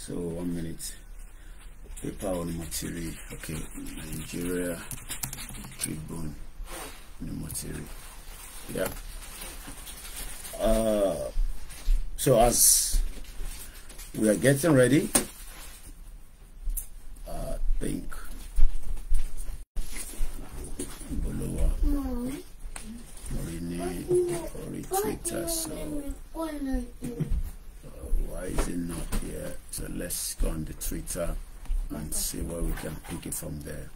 So 1 minute. Paper on material. Okay, Nigeria Tribune material. Yeah. So as we are getting ready, I think Bolowa Morini or Twitter. So why is it not here? So let's go on the Twitter and see where we can pick it from there.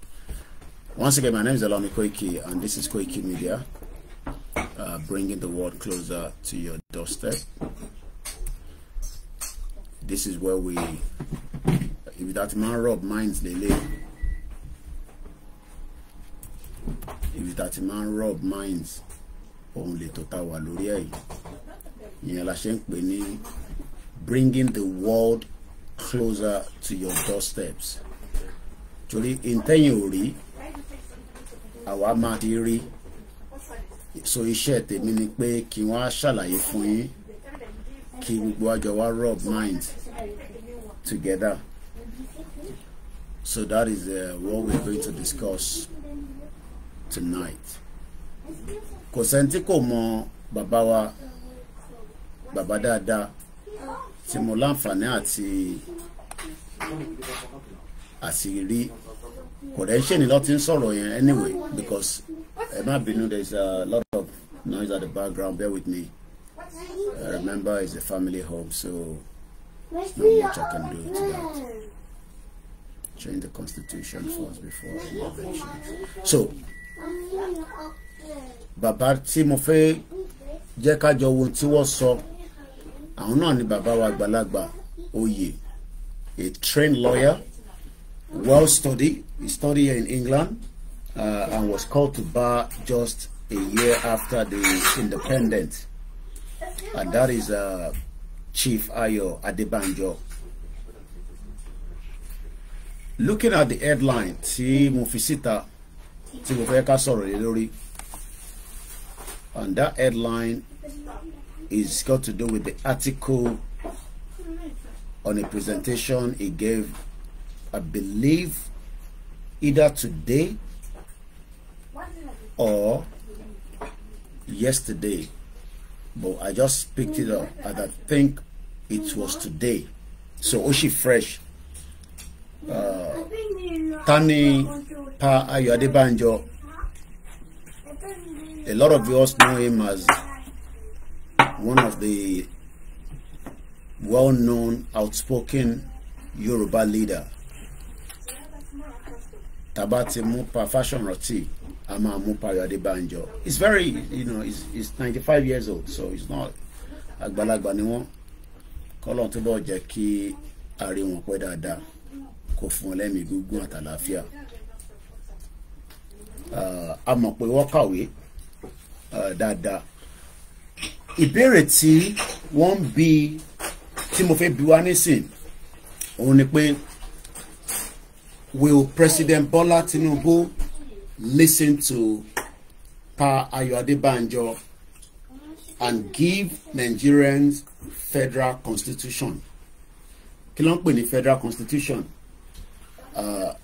Once again, my name is Alani Koiki, and this is Koiki Media, bringing the world closer to your doorstep. This is where we, if that man rob minds, Lele. If that man rob minds, only totawa lórí ẹ̀. La ṣe ń pè ní bringing the world closer to your doorsteps. Torí intẹ́yìn ò rí, àwa máa ti rí. So iṣẹ́ tèmi ni pé kí wọ́n á ṣàlàyé fún yín, kí gbogbo àjọ wa rub minds together. So that is what we're going to discuss tonight. Kò sẹ́ni tí kò mọ bàbá wa, bàbá dáadáa, tí mo láǹfààní àti rí. Kò dẹ̀ ṣe ni ló ti ń sọ̀rọ̀ yẹn anyway, because there's a lot of noise at the background. Bear with me. Remember, it's a family home, so there's not much I can do to that. Change the constitution first before intervention. So, bàbá tí mo fẹ́ jẹ́ ká jọ wo tí wọ́n sọ, àwọn náà ni bàbá wa àgbàlagbà Oyè, a trained lawyer, well studied. He studied here in England and was called to bar just a year after the independence. And that is Chief Ayo Adebanjo. Looking at the headline, tí mo fi síta, tí mo fẹ́ ká sọ̀rọ̀ lé lórí, and that headline is got to do with the article on a presentation he gave, I believe, either today or yesterday, but I just picked it up and I think it was today. So Oshi Fresh, Tani Pa Ayo Adebanjo, a lot of us know him as one of the well-known, outspoken Yoruba leader. Tabati Mupa Fashion Roti, Ama Mupa Ayo Adebanjo. He's very, he's 95 years old, so he's not Agbalagba ni wọ́n. Kọ́lọ́n tó bọ́ jẹ́ kí a rí wọn pẹ́ dáadáa, kó fún wọn lẹ́mìí gígùn àtàlàáfíà. A mọ̀ pé wọ́n kàwé dáadáa. Ìbéèrè tí wọ́n bi, tí mo fẹ́ bi wá nísìn, òun ni pé, will President Bola Tinubu listen to Pa Ayo Adebanjo and give Nigerians federal constitution? Kí ló ń pè ní federal constitution?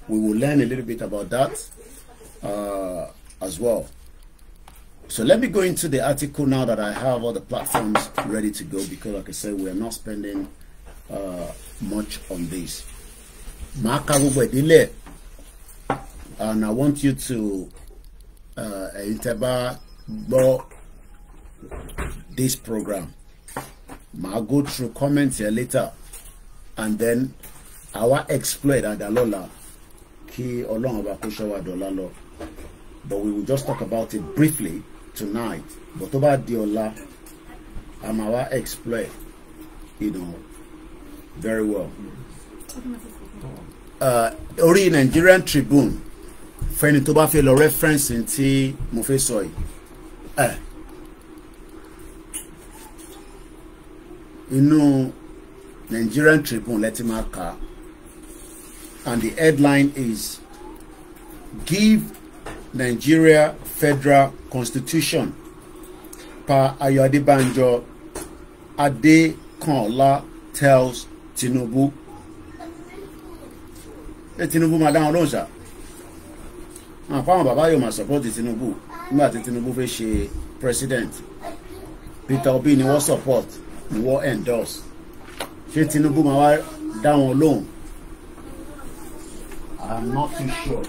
We will learn a little bit about that as well. So let me go into the article now that I have all the platforms ready to go, because like I said, we are not spending much on this. And I want you to this program. I'll go through comments here later, and then I will explain Adalola ki Olorun ba ko showa dolalo. But we will just talk about it briefly tonight. But about Diola, I'm our explain, very well. Ori Nigerian Tribune, fẹ́ni tó bá fẹ́ lọ reference tí mo fẹ́ sọ yìí. Inú Nigerian Tribune lẹ́tí máa kà, and the headline is "Give Nigeria Federal Constitution. Pa Ayo Adebanjo Adekanla tells Tinubu." Tinubu máa dá wọn lóhùn ṣá. Àwọn bàbá yóò máa support Tinubu nígbà tí Tinubu fẹ́ ṣe president. Peter Obi ni wọ́n support ni wọ́n endorse. Ṣé Tinubu máa wá dá wọn lóhùn? I'm not too sure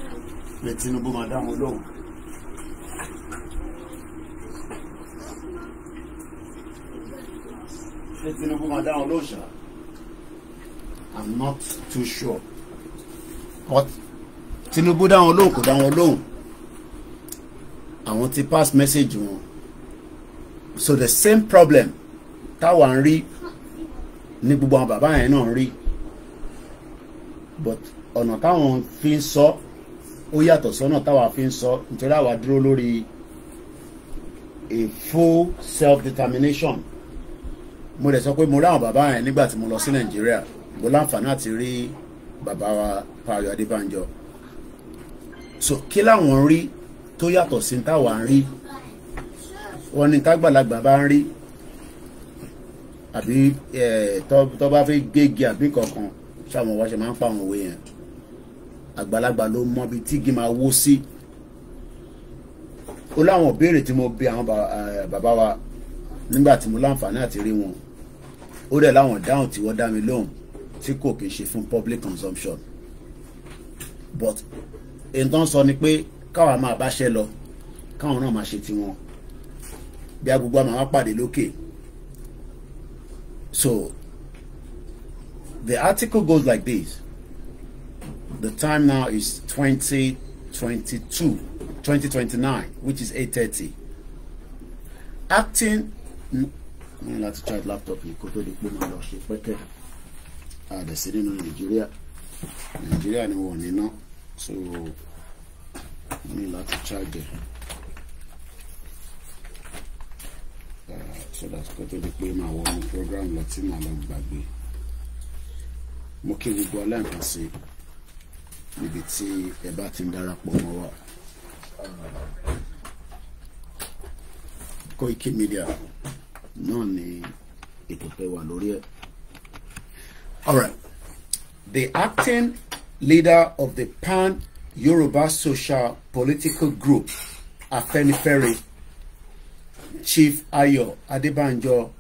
pé Tinubu máa dá wọn lóhùn. Ṣé Tinubu máa dá wọn lóhùn ṣá? I'm not too sure. But Tinubu dá wọn lóhùn kò dá wọn lóhùn. Àwọn ti pass message wọn. So the same problem táwa ń rí ní gbogbo àwọn bàbá yẹn náà ń rí. But ọ̀nà táwọn fi ń sọ ó yàtọ̀ sọ́nà táwa fi ń sọ nítorí àwa dúró lórí a full self-determination. Mo dẹ̀ sọ pé mo rí àwọn bàbá yẹn nígbà tí mo lọ sí Nàìjíríà. Mo láǹfààní àti rí bàbá wa Ayo Adebanjo. So kí làwọn rí tó yàtọ̀ sí táwa ń rí? Wọ́n ní tágbàlagbà bá ń rí àbí tó bá fẹ́ gégi àbí kankan ṣàwọn wá ṣe máa ń pa àwọn òwe yẹn. Àgbàlagbà ló mọ ibi tí igi máa wó sí. Ó láwọn ìbéèrè tí mo bi àwọn bàbá wa nígbà tí mo láǹfààní àti rí wọn. Ó dẹ̀ láwọn dáhùn tí wọ́n dá mi lóhùn tí kò kì í ṣe fún public consumption. But èyí tó ń sọ ni pé káwọn máa báṣẹ́ lọ káwọn náà máa ṣe tiwọn bí agbègbè àmọ́ wá pàdé lókè. So the article goes like this. The time now is 2029, which is 8:30. Acting. Let's try laptop. You go to the the city in Nigeria. Nigeria no one, you know. So let's charge it. So that's got to be my one program. Let's see my long baggy. Moki gbogbo aláǹkan sí níbi tí ẹ bá ti ń darapọ̀ mọ́ wa. Koiki Media náà ni ètò pé wà lórí ẹ̀. All right. The acting leader of the Pan-Yoruba Social Political Group, Afenifere, Chief Ayo Adebanjo,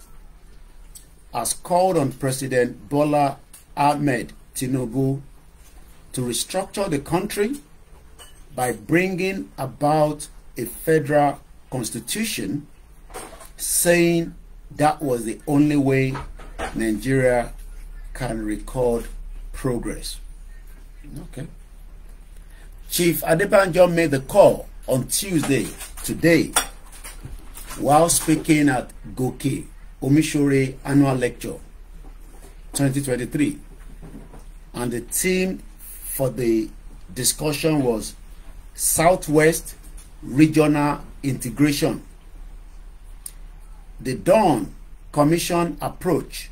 has called on President Bola Tinubu to restructure the country by bringing about a federal constitution, saying that was the only way Nigeria can record progress. Okay. Chief Adebanjo made the call on Tuesday, today, while speaking at Goke Omishore Annual Lecture 2023. And the theme for the discussion was Southwest Regional Integration. The Dawn Commission approach,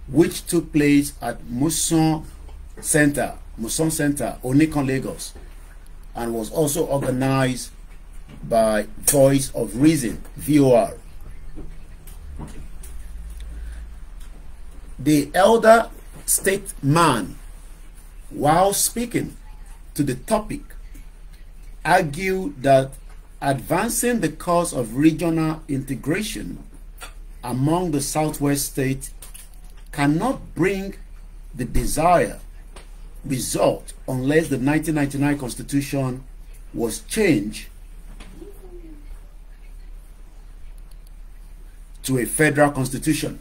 which took place at Muson Center, Onikan, Lagos, and was also organized by Voice of Reason, VOR. The elder statesman, while speaking to the topic, argued that advancing the cause of regional integration among the Southwest states cannot bring the desired result unless the 1999 Constitution was changed to a federal constitution.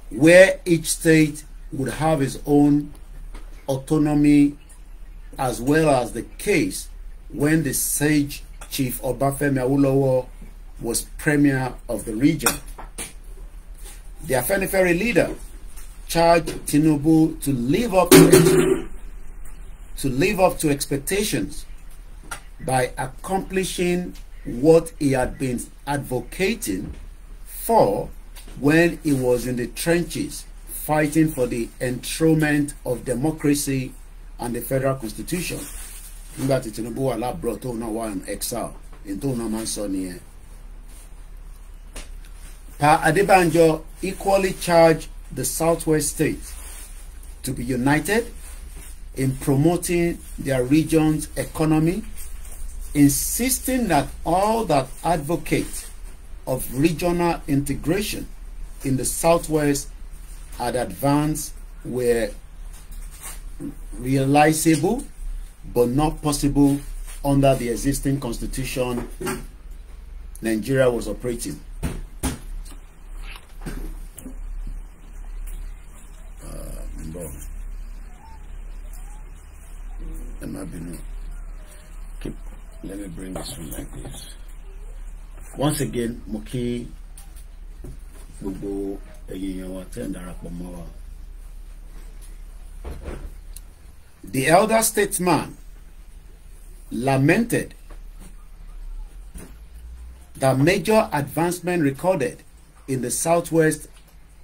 Where each state would have its own autonomy, as well as the case when the sage Chief Obafemi Awolowo was premier of the region. The Afenifere leader charged Tinubu to live up to expectations by accomplishing what he had been advocating for when he was in the trenches fighting for the enthronement of democracy and the federal constitution. Nígbà tí Tinubu wà lábúrò tó náà wà in exile, in tó náà máa ń sọ nìyẹn. Pa Adebanjo equally charged the Southwest states to be united in promoting their region's economy, insisting that all that advocate of regional integration in the Southwest had advanced were realizable but not possible under the existing constitution Nigeria was operating. Let me bring this one like this. Once again, Moki Bubo the elder statesman lamented that major advancement recorded in the Southwest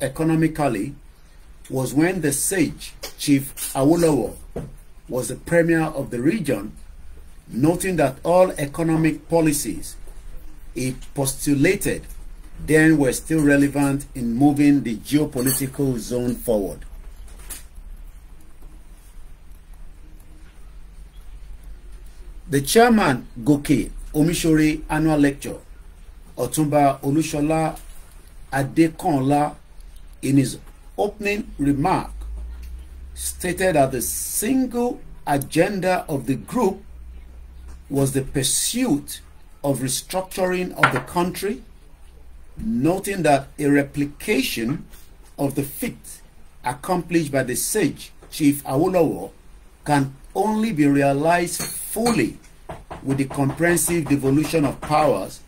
economically was when the sage Chief Awolowo was the premier of the region, noting that all economic policies it postulated then were still relevant in moving the geopolitical zone forward. The chairman Goke Omishori annual lecture, Otumba Olushola Adekanla, in his opening remark, stated that the single agenda of the group was the pursuit of restructuring of the country, noting that a replication of the feat accomplished by the sage Chief Awolowo can only be realized fully with the comprehensive devolution of powers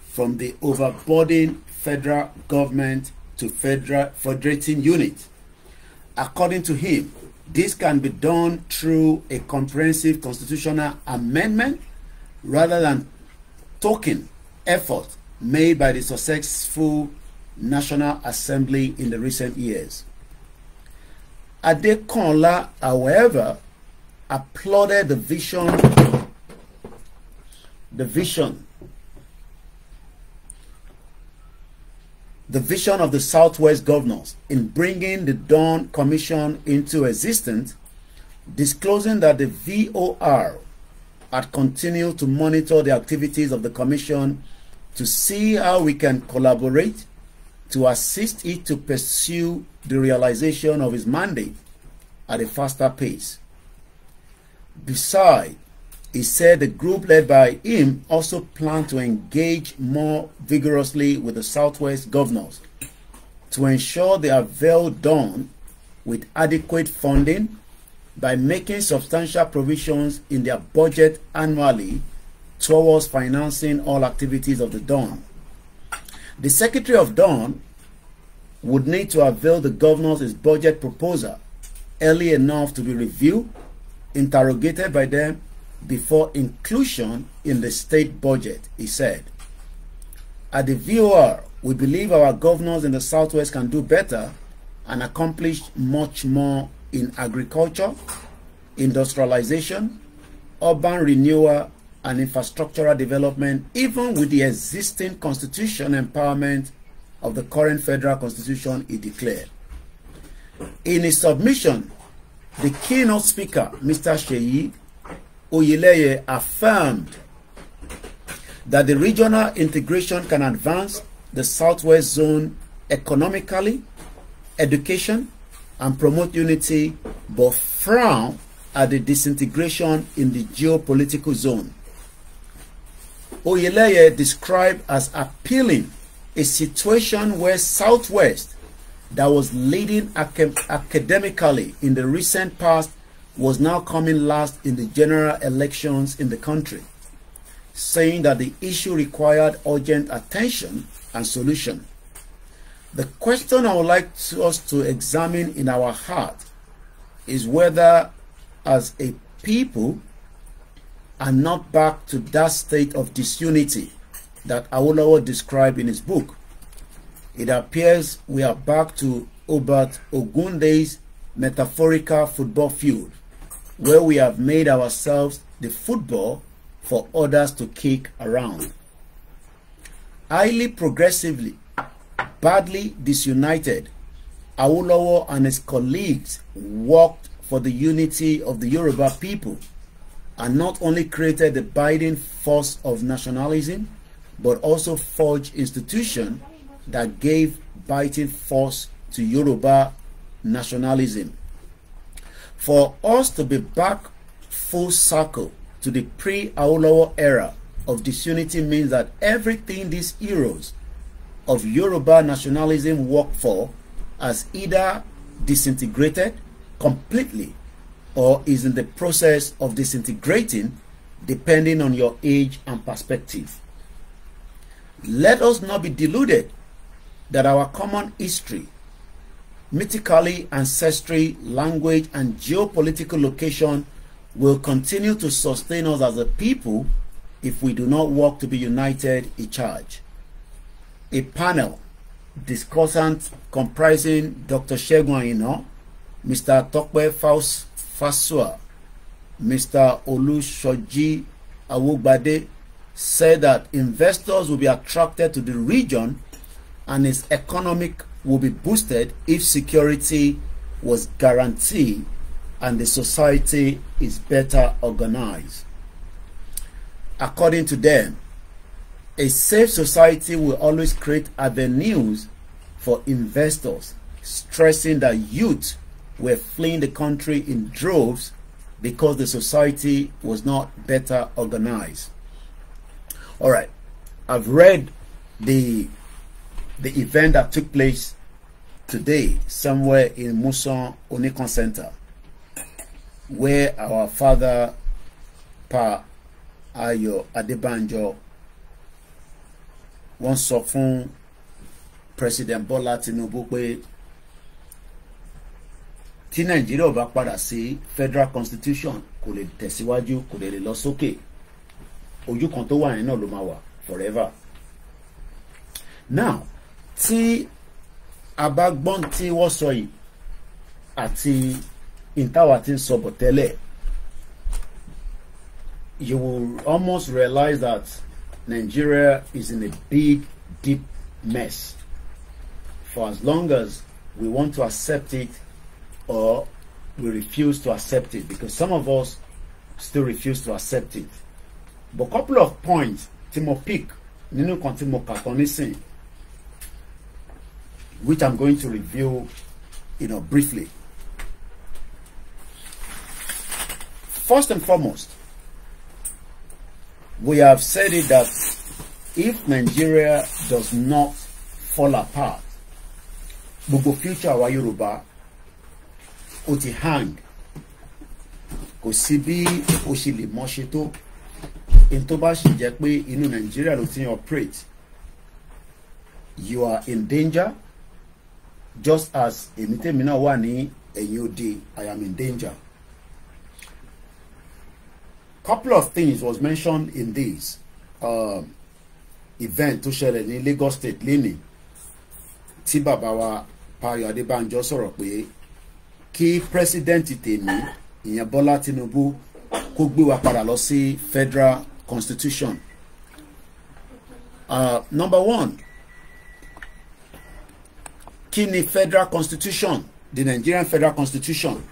from the overburdened federal government to federating unit. According to him, this can be done through a comprehensive constitutional amendment rather than token effort made by the successful National Assembly in the recent years. Adekanla, however, applauded the vision of the Southwest governors in bringing the Dawn Commission into existence, disclosing that the VOR had continued to monitor the activities of the commission to see how we can collaborate to assist it to pursue the realization of its mandate at a faster pace. Besides, he said the group led by him also planned to engage more vigorously with the Southwest governors to ensure they are well done with adequate funding by making substantial provisions in their budget annually towards financing all activities of the Dawn. The Secretary of Dawn would need to avail the governors his budget proposal early enough to be reviewed, interrogated by them before inclusion in the state budget, he said. At the VOR, we believe our governors in the Southwest can do better and accomplish much more in agriculture, industrialization, urban renewal, and infrastructural development, even with the existing constitution empowerment of the current federal constitution, he declared. In his submission, the keynote speaker, Mr. Sheyi Oyeleye, affirmed that the regional integration can advance the Southwest zone economically, education, and promote unity, but frown at the disintegration in the geopolitical zone. Oyeleye described as appealing a situation where Southwest, that was leading academically in the recent past, was now coming last in the general elections in the country, saying that the issue required urgent attention and solution. The question I would like us to examine in our heart is whether, as a people, are not back to that state of disunity that Awolowo described in his book. It appears we are back to Obert Ogunde's metaphorical football field, where we have made ourselves the football for others to kick around. Highly progressively, badly disunited, Awolowo and his colleagues worked for the unity of the Yoruba people and not only created the binding force of nationalism, but also forged institutions that gave biting force to Yoruba nationalism. For us to be back full circle to the pre-Awolowo era of disunity means that everything these heroes of Yoruba nationalism worked for has either disintegrated completely or is in the process of disintegrating, depending on your age and perspective. Let us not be deluded that our common history, mythically ancestry, language, and geopolitical location will continue to sustain us as a people if we do not work to be united in charge. A panel discussant comprising Dr. Segun Ayino, Mr. Tokpe Fasua, Mr. Olusoji Awogbade said that investors will be attracted to the region and its economic will be boosted if security was guaranteed and the society is better organized. According to them, a safe society will always create avenues for investors, stressing that youth were fleeing the country in droves because the society was not better organized. All right, I've read the event that took place today somewhere in Muson Onikon Center, where our father Pa Ayo Adebanjo wọ́n sọ fún President Bola Tinubu pé tí Nàìjíríà ò bá padà sí federal constitution kò lè tẹ̀síwájú, kò lè lọ sókè, ojú kan tó wà yẹn náà ló máa wà forever. Now tí a bá gbọ́n tí wọ́n sọ yìí àti ìtawà tí ń sọ bọ̀ tẹ́lẹ̀, you will almost realize that Nigeria is in a big, deep mess. For as long as we want to accept it or we refuse to accept it, because some of us still refuse to accept it. But a couple of points tí mo pick nínú kan tí mo kà tán nísìn, which I'm going to review, briefly. First and foremost, we have said it that if Nigeria does not fall apart, gbogbo future our Yoruba ó ti hang, kò sí bí ó ṣe lè mọ́ ṣe tó, in tó bá ṣì jẹ́ pé inú Nigeria ló ti operate, you are in danger, just as èmi tèmi náà wà ní ẹ̀yìn odi, I am in danger. Couple of things was mentioned in this event tó ṣẹlẹ̀ ní Lagos State lénìí tí bàbá wa Ayo Adebanjo sọ̀rọ̀ pé kí president tèmi ìyẹn Bola Tinubu kó gbé wa padà lọ sí federal constitution. Number one, kí ni federal constitution, the Nigerian federal constitution?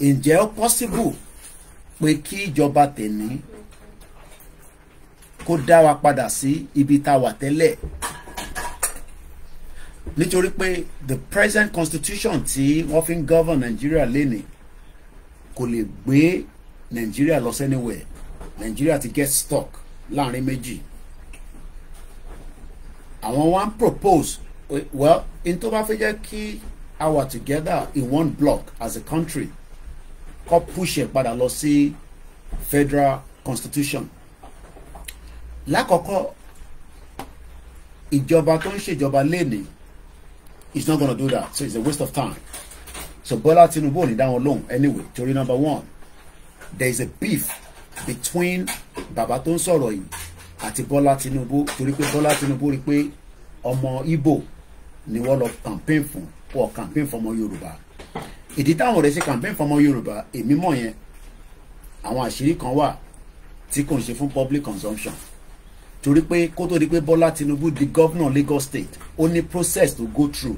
Ǹjẹ́ ó possible pé kí ìjọba tèmi kó dá wa padà sí ibi tá wà tẹ́lẹ̀? Nítorí pé the present constitution tí wọ́n fi ń govern Nigeria lénìí kò lè gbé Nigeria lọ anywhere. Nigeria ti get stuck láàrin méjì. Àwọn wá ń propose, well, in tó bá fẹ́ jẹ́ kí a wà together in one block as a country, kó push ẹ̀ padà lọ sí federal constitution. Lákọ̀ọ́kọ́, ìjọba tó ń ṣèjọba lénìí is not going to do that, so it's a waste of time. So Bola Tinubu ò ní dá wọn lóhùn anyway. Torí number one, there is a beef between bàbá tó ń sọ̀rọ̀ yìí àti Bola Tinubu, torí pé Bola Tinubu rí pé ọmọ Igbo ni wọ́n lọ campaign fún, or campaign fún ọmọ Yorùbá. Ìdí táwọn ọ̀rẹ́ ṣe campaign fún ọmọ Yorùbá, èmi mọ̀ yẹn, àwọn àṣírí kan wà tí kò ń ṣe fún public consumption. torí pé kó tó di pé Bola Tinubu di governor Lagos State ó ní process to go through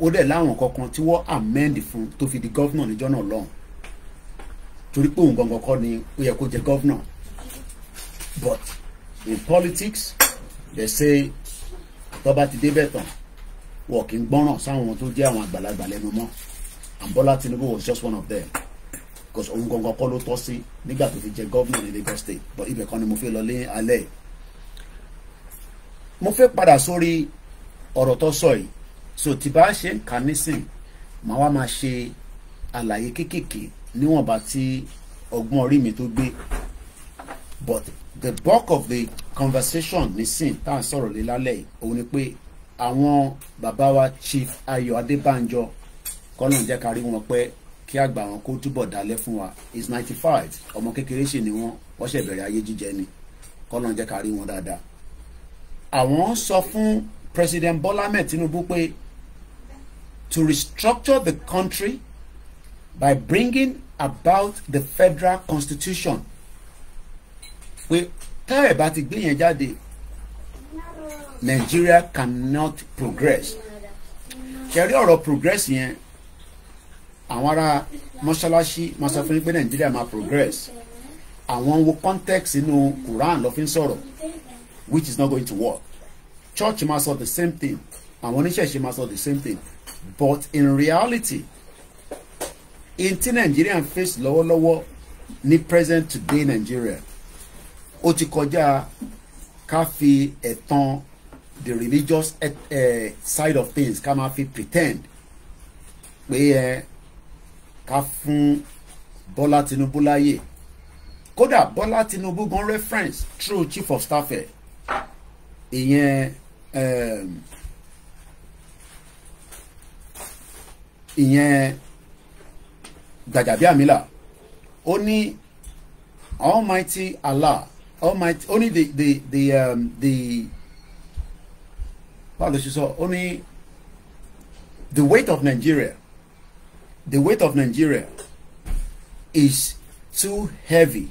ó dẹ̀ láwọn kankan tí wọ́n amend fún tó fi di governor níjọ́ náà lọ́hùn torí pé òun gangan kọ́ ni ó yẹ kó jẹ governor but in politics they say tó bá ti débẹ̀ tán wọ́n kì í gbọ́ràn sáwọn tó jẹ́ àwọn àgbàlagbà lẹ́nu mọ́ and Bola Tinubu was just one of them because òun gangan kọ́ ló tọ́ sí nígbà tó fi jẹ governor ní Lagos State but ibẹ̀ kan ni mo fẹ́ lọ lé alẹ́ mo fẹ́ padà sórí ọ̀rọ̀ tó sọ yìí so tí bá ṣe ń kà nísìn màá wá máa ṣe àlàyé kéékèèké níwọ̀nba tí ọgbọ́n orí mi tó gbé but the bulk of the conversation nísìn tá à ń sọ̀rọ̀ lé lálẹ́ yìí òun ni pé àwọn bàbá wa Chief Ayo Adebanjo kọ́nà jẹ́ ká rí wọn pẹ́ kí àgbà wọn kó túbọ̀ dalẹ̀ fún wa is 95 ọmọ kékeré ṣì ni wọ́n ṣẹ̀ bẹ̀rẹ̀ ayé jíjẹ ni kọ́nà jẹ́ ká rí wọn dáadáa àwọn sọ fún President Bola Tinubu pé to restructure the country by bringing about the federal constitution pé táyà bá ti gbé yẹn jáde Nigeria cannot progress kẹrí ọ̀rọ̀ progress yẹn àwọn ará mọ́ṣáláṣí máa sọ fún yín pé Nigeria máa progress àwọn wo context inú Quran ló fi ń sọ̀rọ̀ which is not going to work church máa sọ the same thing àwọn oníṣẹ̀ṣe máa sọ the same thing but in reality in tí Nigeria face lọ́wọ́lọ́wọ́ ní present today Nigeria ó ti kọjá ká fi ẹ̀tàn the religious side of things ká máa fi pretend pé ká fún Bola Tinubu láyè kódà Bola Tinubu gan reference through chief of staff ìyẹn Gbajabiamila ó ní Almighty Allah Almighty only the báwo ló ṣe sọ ó ní the weight of Nigeria is too heavy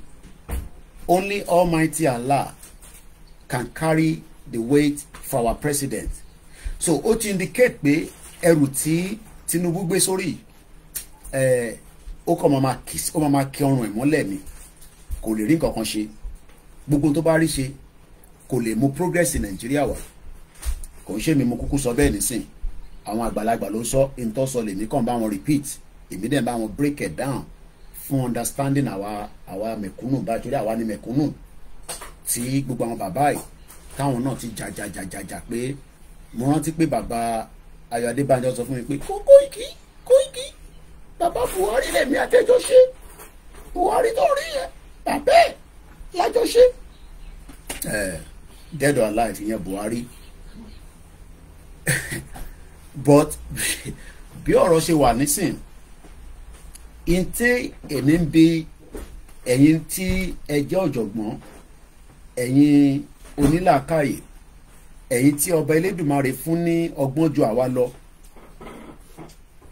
only Almighty Allah can carry the weight for our president so ó ti indicate pé ẹrù tí Tinubu gbé sórí ó kọ́ máa kí ọrùn ẹ̀ mọ́lẹ̀ ni kò lè rí nǹkan kan ṣe gbogbo tó bá rí ṣe kò lè mú progress in Nigeria wá kò ń ṣe mi mo kúkú sọ bẹ́ẹ̀ nísìn àwọn àgbàlagbà ló sọ ìtọ́ sọ lèmi kàn bá wọn repeat èmi dẹ̀ bá wọn break it down fún understanding àwa mẹ̀kúnnù bá torí àwa ni mẹ̀kúnnù tí gbogbo àwọn bàbá yìí táwọn náà ti jàjàjàjà pé mo rántí pé bàbá Ayo Adebanjo sọ fún mi pé Koiki bàbá Buhari lèmi àtẹjọ ṣe Buhari tó rí yẹn bàbá ẹ̀ lájọ ṣe dead or alive ìyẹn Buhari but bí ọ̀rọ̀ ṣe wà nísìn ìntẹ́ èmi ń bi ẹ̀yin tí ẹ jẹ́ ọ̀jọ̀gbọ́n ẹ̀yin onílàákàyè ẹ̀yin tí ọba Elédùmarè fún ní ọgbọ́n ju àwa lọ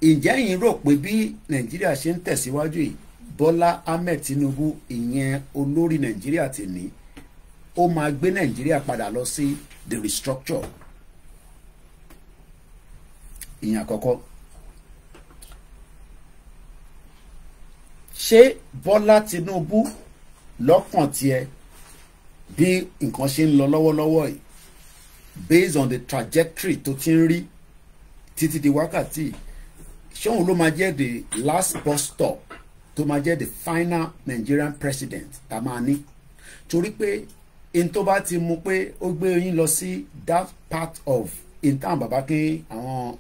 ǹjẹ́ ẹ̀yin rò pé bí Nàìjíríà ṣe ń tẹ̀síwájú yìí Bọ́lá Ahmed Tinubu ìyẹn olórí Nàìjíríà ti ní ó máa gbé Nàìjíríà padà lọ sí the restructure ìyẹn àkọ́kọ́ ṣé Bọ́lá Tinubu lọ́kàn tiẹ̀ bí nǹkan ṣe ń lọ lọ́wọ́lọ́wọ́ yìí based on the trajectory tó ti ń rí títí di wákàtí ṣé òun ló máa jẹ́ the last bus stop tó máa jẹ́ the final Nigerian president tá a máa ní torí pé in tó bá ti mú pé ó gbé yín lọ sí that part of in town bàbá kí àwọn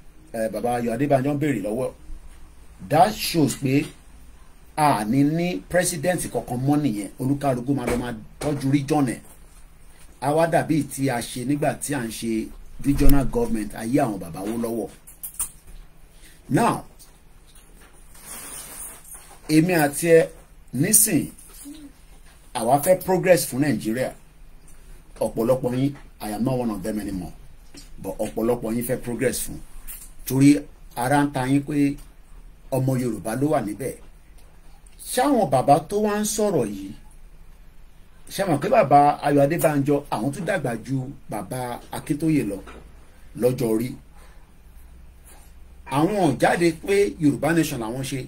bàbá Ayo Adebanjo ń béèrè lọ́wọ́ that shows pé a ní president kankan mọ́ nìyẹn olúkálùkù máa lọ máa tọ́jú region ẹ̀ a wá dàbí tí a ṣe nígbà tí à ń ṣe regional government ayé àwọn bàbá wó lọ́wọ́ now èmi àti ẹ nísìn àwa fẹ́ progress fún Nàìjíríà ọ̀pọ̀lọpọ̀ yín I am not one of them anymore but ọ̀pọ̀lọpọ̀ yín fẹ́ progress fún torí ara ń ta yín pé ọmọ Yorùbá ló wà níbẹ̀ ṣáwọn bàbá tó wá ń sọ̀rọ̀ yìí ṣé mọ̀ pé bàbá Ayọ̀ Adébánjọ àwọn tún dàgbà ju bàbá Akíntóyè lọ lọ́jọ́ orí. Àwọn jáde pé Yorùbá nation làwọn ṣe,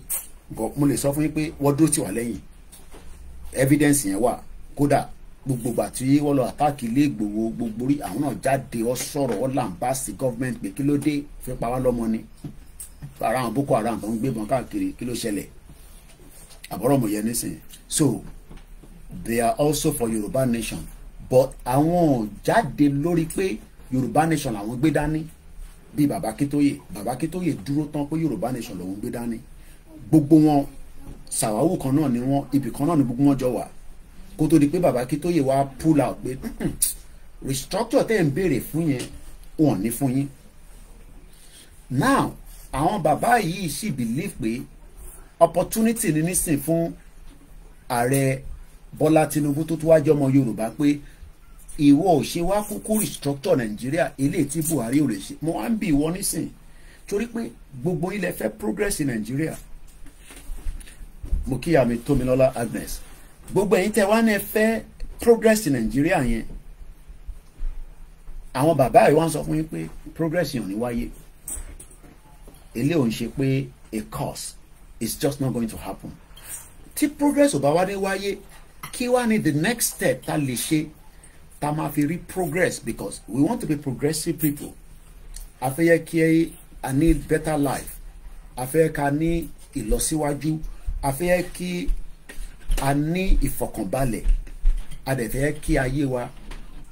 mo lè sọ fún yín pé wọ́n dúró tì wá lẹ́yìn, evidence yẹn wà. Kódà gbogbo ìgbà tí wọ́n lọ àtàkì ilé Ìgbòho gbogbo rí, àwọn náà jáde ó sọ̀rọ̀ ó làǹbáàsì gọ́ọ̀mẹ̀ntì pé kí ló dé, fẹ́ pa wá lọ́mọ ni, ara àwọn Boko Haram tó ń gbébọn káàkiri, kí ló ṣẹlẹ̀, àbọ̀rọ̀ mọ̀ yẹn nísìnyí. So they are also for Yorùbá nation, but àwọn jáde lórí pé Yorùbá nation làwọn gbé dání bí bàbá Akíntóyè dúró tán pé Yorùbá nation lòun gbé dání. Gbogbo wọn sàwáwù kan náà ni wọn, ibì kan náà ni gbogbo wọn jọ wà, kó tó di pé bàbá Akíntóyè wá pull out pé restructure tẹ́ ń béèrè fún yẹn wọn ní fún yín. Now àwọn bàbá yìí sì believe pé opportunity ni nísìn fún ààrẹ Bọ́lá Tinubu tó tún wá jọmọ Yorùbá pé ìwọ ò ṣe wá kúkú restructure Nàìjíríà eléyìí tí Buhari ò lè ṣe. Mo wá ń bi ìwọ nísìn torí pé gbogbo ilẹ̀ fẹ́ progress in Nàìjíríà. Mo kíyà mi Tómilọ́lá Agnes, gbogbo ẹ̀yin tẹ́ wá ní ẹ fẹ́ progress in Nàìjíríà yẹn, àwọn bàbá yìí wá ń sọ fún yín pé progress yẹn ò ní wáyé. Eléyìí ò ń ṣe pé a cause, it's just not going to happen. Tí progress ò bá wá dé wáyé, kí wá ní the next step tá lè ṣe tá máa fi rí progress, because we want to be progressive people. A fẹ́ yẹ kí a ní better life, a fẹ́ yẹ ká ní ìlọsíwájú, a fẹ́ yẹ kí a ní ìfọ̀kànbalẹ̀, a dẹ̀ fẹ́ yẹ kí ayé wa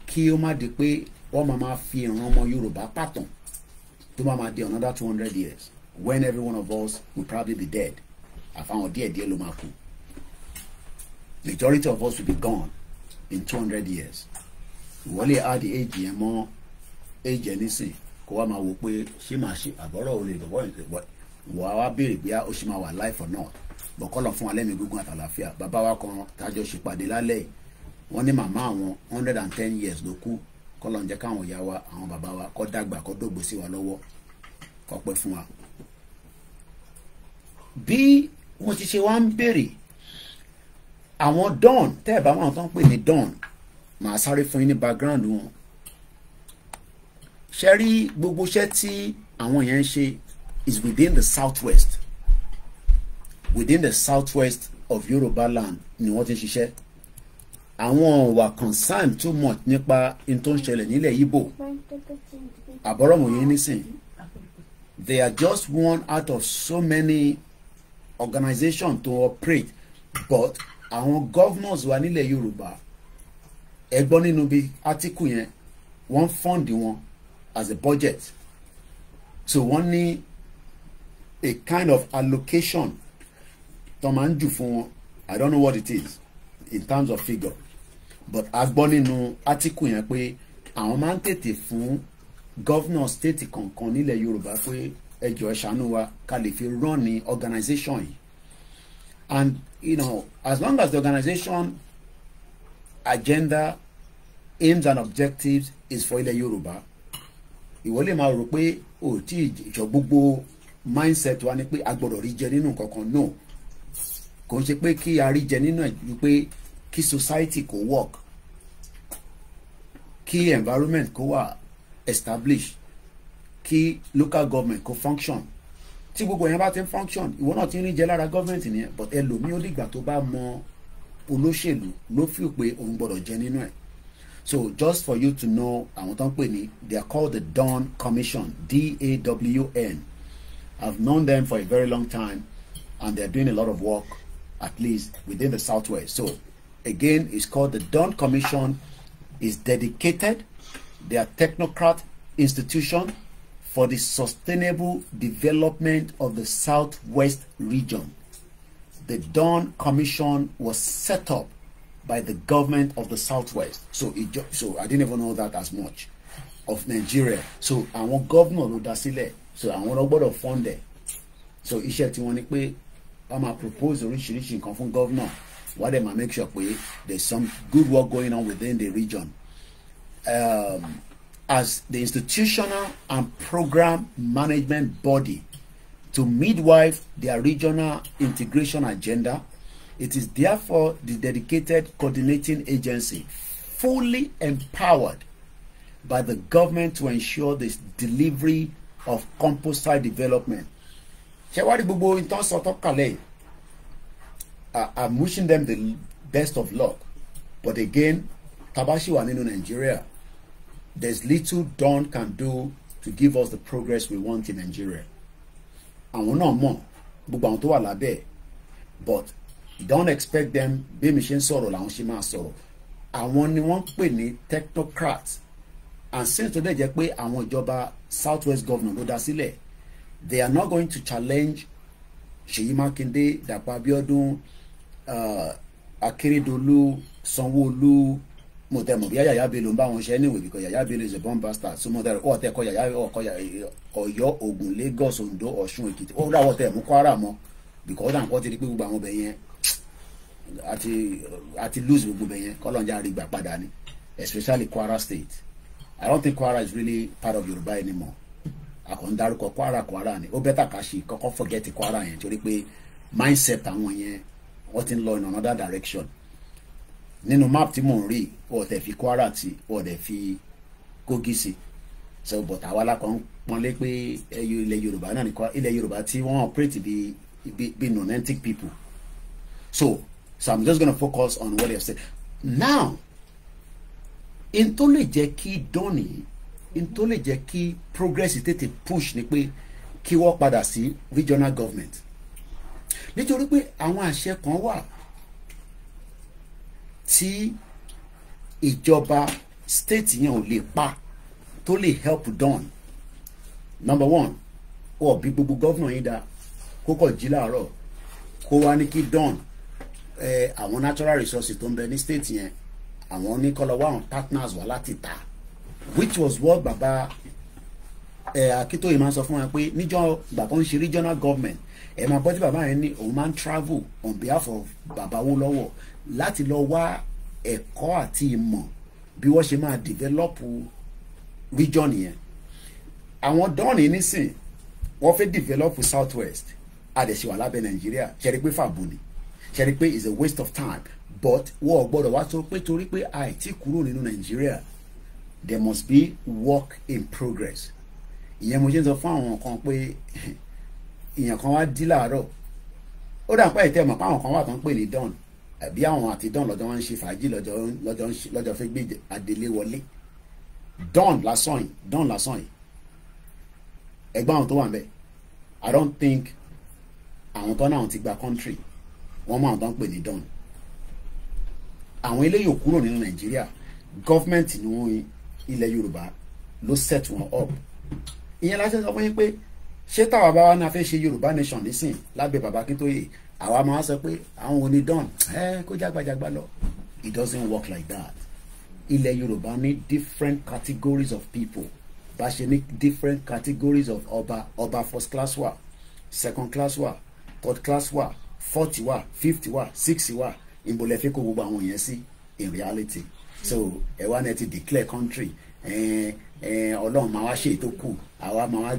kí ó má di pé wọ́n máa fi ìran ọmọ Yorùbá pàtàn tó máa di another 200 years when every one of us will probably be dead. Àfàwọn díẹ̀ ló máa kú. Majority of us will be gone in 200 years. Ìwọlé add age yẹn mọ́ age yẹn nísìn kó wá máa wò pé ṣé máa ṣe àbọ̀rọ̀ olè lọ́wọ́ ìwọ wá béèrè bí ó ṣe máa wà life or not. Bọ̀kọ́lọ̀ fún wa lẹ́mìí gígùn àtàlàfíà. Bàbá wa kan tájọ ṣèpàdé lálẹ́ wọ́n ní màmá àwọn 110 years ló kú. Kọ́lọ̀ ń jẹ́ káwọn ìyá wa àwọn bàbá wa kó dàgbà kó dògbò sí wa lọ́wọ́ kó pẹ́ fún wa. Bí mo ti ṣe wá ń béèrè àwọn don tẹ́ ẹ̀ bá wọn tó ń pè ní don, màá sáré fún yín ní background wọn. Ṣé rí gbogbo iṣẹ́ tí àwọn yẹn ń ṣe is within the southwest of Yoruba land ni wọ́n ti ń ṣiṣẹ́. Àwọn wà concern too much nípa in tó ń ṣẹlẹ̀ nílẹ̀ Ìgbò. Àbọ̀rọ̀mọ̀ yẹn nísìn. They are just one out of so many organizations to operate, but àwọn governors wa nílẹ̀ Yorùbá ẹgbọ́n nínú bí article yẹn wọ́n fund wọn as a budget, so wọ́n ní a kind of allocation tó máa ń jù fún wọn. I don't know what it is in terms of figure, but agbọ́n nínú article yẹn pé àwọn máa ń tètè fún governor state kọ̀ọ̀kan nílẹ̀ Yorùbá pé ẹ jọ̀ọ́ ẹ ṣàánú wa ká lè fi run ní organization yìí. And you know, as long as the organization agenda, aims and objectives is for ilẹ̀ Yorùbá, ìwọ lè máa rò pé ó tí ìjọ gbogbo mindset wa ni pé a gbọ́dọ̀ rí jẹ nínú kankan. No, kò ń ṣe pé kí a rí jẹ nínú ẹ̀ ju pé kí society kó work, kí environment kó wà establish, kí local government kó function. Tí gbogbo yẹn bá ti ń function, ìwọ náà ti ń rí jẹ lára government nìyẹn. But ẹlòmíì ó dìgbà tó bá mọ olóṣèlú ló fi pé òun gbọ́dọ̀ jẹ nínú ẹ̀. So just for you to know, àwọn tó ń pè ní, they are called the Dawn Commission, DAWN. I've known them for a very long time and they're doing a lot of work, at least within the Southwest. So again, it's called the Dawn Commission. Is dedicated, they are technocrat institution for the sustainable development of the Southwest region. The Dawn Commission was set up by the government of the Southwest. So I didn't even know that as much of Nigeria. So àwọn governor ló dá sílẹ̀. So àwọn ló gbọ́dọ̀ fund it. So iṣẹ́ tí wọ́n ní pé wọ́n máa propose oríṣiríṣi nǹkan fún governor. Why they might make sure pé there's some good work going on within the region. As the institutional and program management body to midwife their regional integration agenda, It is therefore the dedicated coordinating agency fully empowered by the government to ensure the delivery of composite development. I'm wishing them the best of luck. But again, Tabashi wa nínú Nigeria. There's little Dawn can do to give us the progress we want in Nigeria. And we're not more. But don't expect them bí mi ṣe ń sọ̀rọ̀ làwọn ṣe máa sọ̀rọ̀. Àwọn ni wọ́n pè ní technocrats. And since today jẹ́ pé àwọn ìjọba Southwest governor ló dá sílẹ̀, they are not going to challenge Ṣèyí Mákindé, Dàpọ̀ Abíọ́dún, Akérédolú, Sanwó-Olú, mo tẹ́ mọ̀ bí Yaya Bello ń bá wọn ṣe anyway because Yaya Bello is a bomb bastard. So mo tẹ́ ọ tẹ́ kọ Yaya Ọ̀yọ́, Ògùn, Lagos, Ondo, Ọ̀ṣun, Èkìtì. Ó dáwọ́ tẹ́ mú Kwara mọ́ because ó dà nǹkan ti di pé gbogbo àwọn ọbẹ̀ yẹn àti lose gbogbo ọbẹ̀ yẹn kọ́lọ́njà rí gbà padà ni, especially Kwara State. I don't think Kwara is really part of Yoruba anymore. Akọ̀ndarúkọ Kwara ni. Ó bẹ́tà ká ṣe kọ́kọ́ forget Kwara yẹn torí pé mindset àwọn yẹn wọ́n ti ń lọ in another direction. Nínú map tí mò ń rí wọ́n tẹ̀ fi Kwara tí wọ́n dẹ̀ fi Kogi sí. So but àwa lákan pọ́nlé pé ilẹ̀ Yorùbá náà ní ilẹ̀ Yorùbá tí wọ́n operate be non-ethnic people. So I'm just going to focus on what they have said. Now, in tó lè jẹ́ kí dọ́nì, in tó lè jẹ́ kí progress tètè push ni pé kí wọ́n padà sí regional government. Nítorí pé àwọn àṣẹ kan wà tí ìjọba state yẹn ò lè pa tó lè help Dawn. Number one, ó bí gbogbo governor yín dá kó kọ̀ jí láàárọ̀ kó wá ní kí Dawn àwọn natural resources tó ń bẹ ní state yẹn àwọn ní kó lọ wá àwọn partners wà láti ta, which was what baba Akíntóyè máa ń sọ fún wa pé níjọ́ ìgbà tó ń ṣe regional government máa bọ́ tí bàbá yẹn ní òun máa ń travel on behalf of bàbá Awólọ́wọ̀ láti lọ wá ẹ̀kọ́ àti ìmọ̀ bí wọ́n ṣe máa develop region yẹn. Àwọn dọ́ọ̀nì nísìn wọ́n fẹ́ develop Southwest àdẹ̀ṣẹ̀wà lábẹ́ Nàìjíríà ṣẹ́rí pé fàbọ̀ ni, ṣẹ́rí pé is a waste of time, but wọ́n gbọ́dọ̀ wá sọ pé torí pé àìtí kúrò nínú Nàìjíríà there must be work in progress. Ìyẹn mo ṣe ń sọ fún àwọn kan pé ìyẹn kan wá dí láàárọ̀ ó dà pé ìtẹ́ mọ̀ pé àwọn kan wà tó ń pè ní Dawn àbí àwọn àti Dawn lọ́jọ́ wọn ń ṣe fàájì lọ́jọ́ fẹ́ gbé adélé wọlé. Dawn lásán yìí ẹgbẹ́ àwọn tó wà ń bẹ̀ I don't think àwọn tó náà ti gba country wọ́n mọ àwọn tó ń pè ní Dawn. Àwọn eléyìí ò kúrò nínú Nàìjíríà, gọ́fìmẹ̀ntì ni wọ́n ilẹ̀ Yorùbá ló set wọn up. Ìyẹn láti sọ fún yín pé ṣé táwa bá wà náà fẹ́ ṣe Yorùbá nation nísìn lábẹ́ bàbá Akíntóyè àwa máa sọ pé àwọn ò ní Dawn kó jágbajàgba lọ. It doesn't work like that. Ilẹ̀ Yorùbá ní different categories of people. Bá ṣe ní different categories of ọba first class wà, second class wà, third class wà, 40 wà, 50 wà, 60 wà. Ìbòlẹ̀ fi kó gbogbo àwọn yẹn sí in reality. So ẹ wá ní ẹ ti declare country Ọlọ́run máa wá ṣe ètò kù àwa máa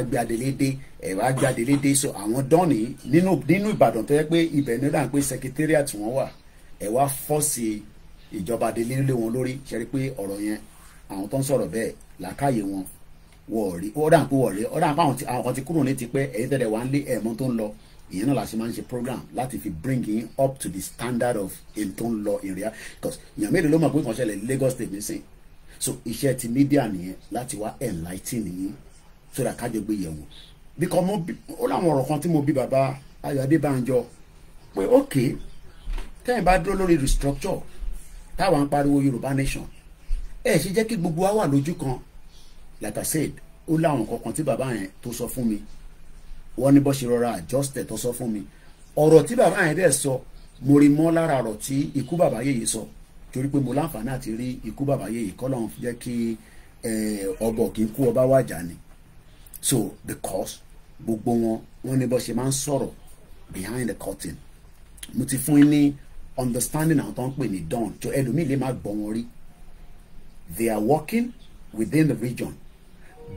gbé adelédé ẹ wá gbé adelédé. So àwọn dọ́ọ̀nì nínú Ìbàdàn tó yẹ pé ibẹ̀ ní dáhùn pé secretariat wọn wà ẹ wá fọ́ọ̀sì ìjọba adelélé wọn lórí. Ṣe rí pé ọ̀rọ̀ yẹn àwọn tó ń sọ̀rọ̀ bẹ́ẹ̀ làákàyè wọn wọ̀ rí ó dà pé wọ̀ rí ó dà pé àwọn kan ti kúrò ní tipẹ́ ẹ̀yìn tẹ̀lé wà ń lé ẹ̀mọ́ tó ń lọ. Ìyẹn náà la ṣe máa ń ṣe program láti fi bring in up to the standard of in tó ń lọ in real because èèyàn mélòó ló mọ̀ pé kàn ṣẹlẹ̀ Lagos State nísìn. So iṣẹ́ ti media nìyẹn láti wá enlighten yín so that kájọ gbé yẹ̀wò. Because ó láwọn ọ̀rọ̀ kan tí mo bí bàbá Ayo Adebanjo pé okay tẹ́yìn bá dúró lórí restructure táwọn ń pariwo Yorùbá nation ṣe jẹ́ kí gbogbo wa wà lójú kan. Like I said ó láwọn kankan tí bàbá yẹn tó sọ fún mi wọ́n ní bó ṣe rọra adjusted tó sọ fún mi. Ọ̀rọ̀ tí bàbá yẹn dẹ̀ sọ mo rí mọ́ lára ọ̀rọ̀ tí ikú bàbá yèyé sọ torí pé mo láǹfààní àti rí ikú bàbá yèyé kọ́lọ́run jẹ́ kí ọbọ̀ kì í kú ọba wàjà ni. So because gbogbo wọn ní bó ṣe máa ń sọ̀rọ̀ behind the curtain. Mo ti fún yín ní understanding àwọn tó ń pè ní Dawn tó ẹlòmíì lè má gbọ́ wọn rí. They are working within the region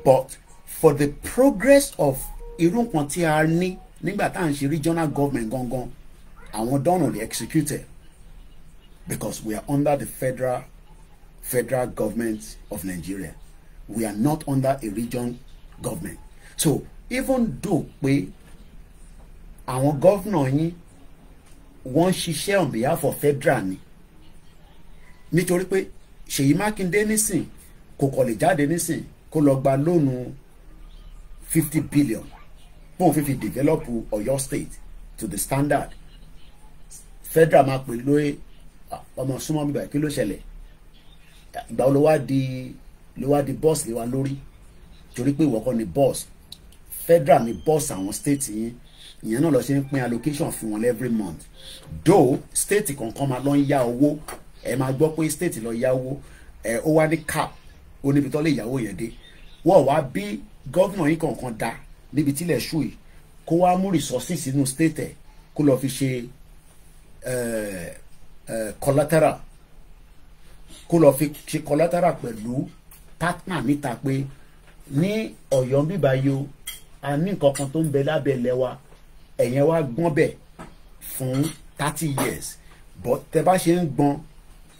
but for the progress of irú nǹkan tí a ní nígbà tá à ń ṣe regional government gangan àwọn done on the executed because we are under the federal government of Nigeria. We are not under a region government. So even though pé àwọn governor yín wọ́n ṣiṣẹ́ on behalf of federal ni, nítorí pé Ṣèyí Mákindé nísìn kò kọ̀ lè jáde nísìn kó lọ gba lóònù 50 billion fún fi develop Ọ̀yọ́ state to the standard. Federal máa pè lóye ọmọ súnmọ́ bíbá kí ló ṣẹlẹ̀ ìgbà wo ló wá di boss lé wa lórí torí pé ìwọ kọ́ ni boss. Federal ni boss àwọn state yín, ìyẹn náà lọ ṣe ń pín allocation fún wọn every month. Though state kankan máa lọ ń yá owó, ẹ máa gbọ́ pé state lọ yá owó, ó wá ní cap ó níbi tó lè yáwó yẹn dé. Wọ́n wá bí gọ́vnà yín kankan dá níbi tílẹ̀ ṣú yìí kó wá mú resources inú state ẹ̀ kó lọ fi ṣe collateral, kó lọ fi ṣe collateral pẹ̀lú partner níta pé ní Ọ̀yọ́ bíbá yo a ní nǹkan kan tó ń bẹ lábẹ́ ilẹ̀ wa, ẹ̀yẹn wá gbọ́n bẹ̀ fún 30 years but tẹ bá ṣe ń gbọ́n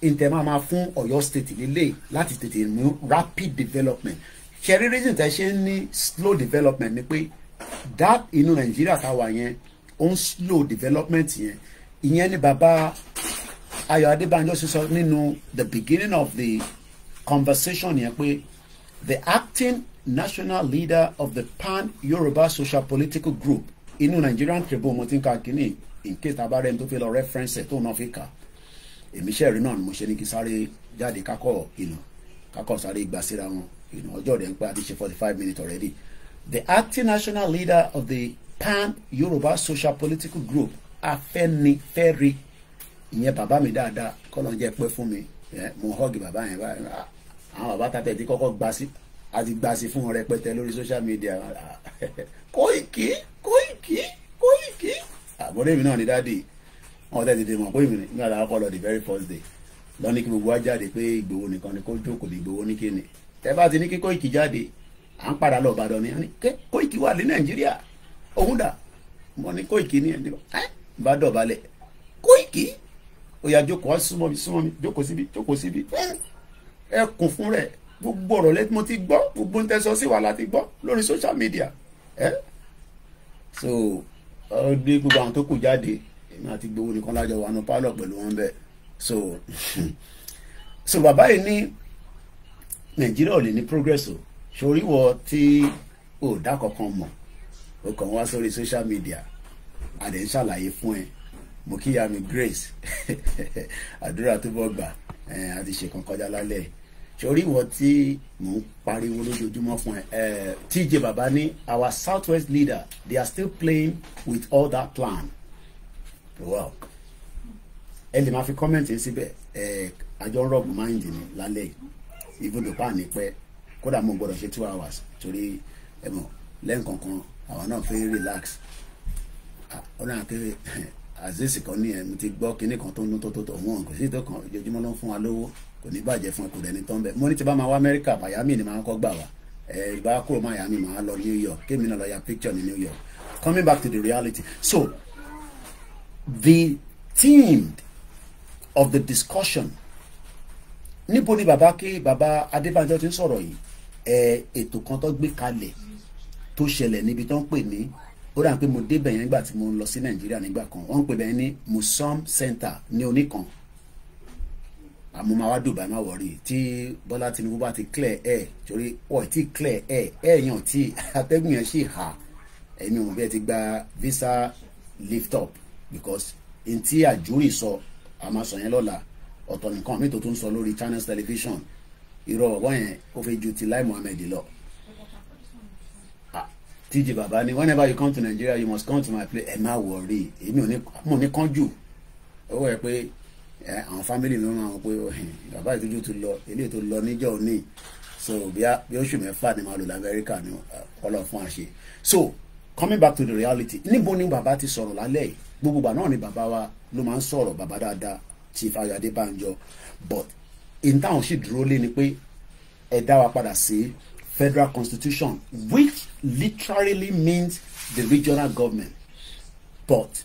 ìtẹ̀ máa fún Ọ̀yọ́ state nílé láti tètè mú rapid development. Ṣẹ̀rí reason tẹ ṣe ń ní slow development ni pé that inú Nàìjíríà táwa yẹn ó ń slow development yẹn. Ìyẹn ni bàbá Ayo Adebanjo ṣe sọ nínú the beginning of the conversation yẹn pé the acting national leader of the pan-Yoruba social political group inú Nigerian Tribune mo ti ń ka kínní in case tabarem tó fi lọ reference ẹ̀ tó náà fi kà èmi ṣẹ́ẹ̀rí náà ni mo ṣe ní kí sáré jáde kákọ̀ sáré gbà síra wọn ọjọ́ rẹ̀ ń pẹ́ àti ṣe 45 minutes already. The acting national leader of the pan-Yoruba social political group Afẹ́nifẹ́re ìyẹn bàbá mi dáadáa kọ́ ló ń jẹ́ pẹ́ fún mi mo hug bàbá yẹn báyìí àwọn bàbá tàbí ẹ̀dí kọ́kọ́ gbà sí àti gbà sí fún wọn rẹpẹtẹ lórí social media. Kóìkì àbọ̀dé mi náà ní dáàdì wọn tètè mọ̀ pé mi ní àlàkọ́ lọ the very first day lọ́ní kí gbogbo wa jáde pé Ìgbòho nìkan ni kó jókòó ní Ìgbòho ní kíni tẹ́ bá ti ní kí Kóìkì jáde à ń padà lọ Ìbàdàn ni Kóìkì wà ní Nàìjíríà òun dà mo ní Kóìkì ní ẹni bá dọ̀bálẹ̀ Kóìkì ó yá jókòó súnmọ́ mi jókòó síbi ẹ kún fún rẹ̀ gbogbo ọ̀rọ̀ lẹ́tí mo ti gbọ́ gbogbo ń tẹ́sọ sí wa láti gbọ́ lórí social media so ọdún gbogbo àwọn tó kù jáde èmi àti Ìgbòho nìkan lájọ wà ní pálọ̀ pẹ̀lú wọn bẹ́ẹ̀ so bàbá yìí ní Nàìjíríà ò lè ní progress o sórí wọ tí ò dá kankan mọ̀ o kàn wá sórí social media àdé ń ṣàlàyé fún ẹ mo kíyà mi Grace àdúrà tó bọ́ gbà àti ṣe kan kọjá lálẹ́ sórí wọ tí mò ń pariwo lójoojúmọ́ fún ẹ TJ bàbá ní our southwest leader they are still playing with all that plan well ẹ lè máa fi comment síbẹ̀ àjọ rọ́ọ̀bù mind ni lálẹ́ ibùdó pa ní pẹ́ kódà mo gbọ́dọ̀ ṣe 2 hours torí ẹ mọ̀ lẹ́ǹkankan àwọn náà fẹ́ relax ọ̀nà àkérè àzẹ́sì kan ní ẹ̀ mo ti gbọ́ kinní kan tó ń tó wọ́n kò sí tó kan ojoojúmọ́ ló ń fún wa lówó kò ní bàjẹ́ fún ẹ kò dẹni tó ń bẹ̀ mo ní ti bá máa wá Amẹ́ríkà Miami ni màá kọ́ gbà wá ìbá kúrò Miami màá lọ New York kémi náà lọ ya picture ní New York. Coming back to the reality, so the theme of the discussion níbo ni bàbá Adébánjọ ti ń sọ̀rọ̀ yìí ètò kan tó gbé kalẹ̀ tó ṣẹlẹ̀ níbi tó ń pè ní ó dà pé mo débẹ̀ yẹn nígbà tí mo lọ sí Nàìjíríà nígbà kan wọ́n ń pè bẹ́ẹ̀ ní Musom Center ní Oníkan àmọ́ máa wá Dubai má wọ̀rí tí Bọ́lá Tinubu bá ti clear air torí wọ́n ti clear air yẹn tí atẹ́gùn yẹn sì hà ẹ̀mí wọn bẹ́ẹ̀ ti gba visa lift up because n tí àjúrì sọ àmọ́ sọ yẹn lọ́la ọ̀tọ̀ nìkan mi tó tún sọ lórí Channels television irọ́ ọ̀wọ́ yẹn ó fẹ́ ju ti Lai Mohammed lọ. TJ bàbá ni whenever you come to Nigeria you must come to my place ẹ má wọrí èmi mo ní kánjú owó ẹ pé àwọn family mi máa ń pé bàbá ìtọ́jú tó lọ eléyìí tó lọ níjọ́ òní so bí oṣù mẹ́fà ni màá lò lamẹ́ríkà ni ọlọ́ fún àṣẹ. So coming back to the reality níbo ni bàbá ti sọ̀rọ̀ lálẹ́ yìí gbogbo ìgbà náà ni bàbá wa ló máa ń sọ̀rọ̀ bàbá dáadáa Chief Ayo Adebanjo but in táwọn sì dúró lé ni pé ẹ dá wa padà sí federal constitution which literally means the regional government but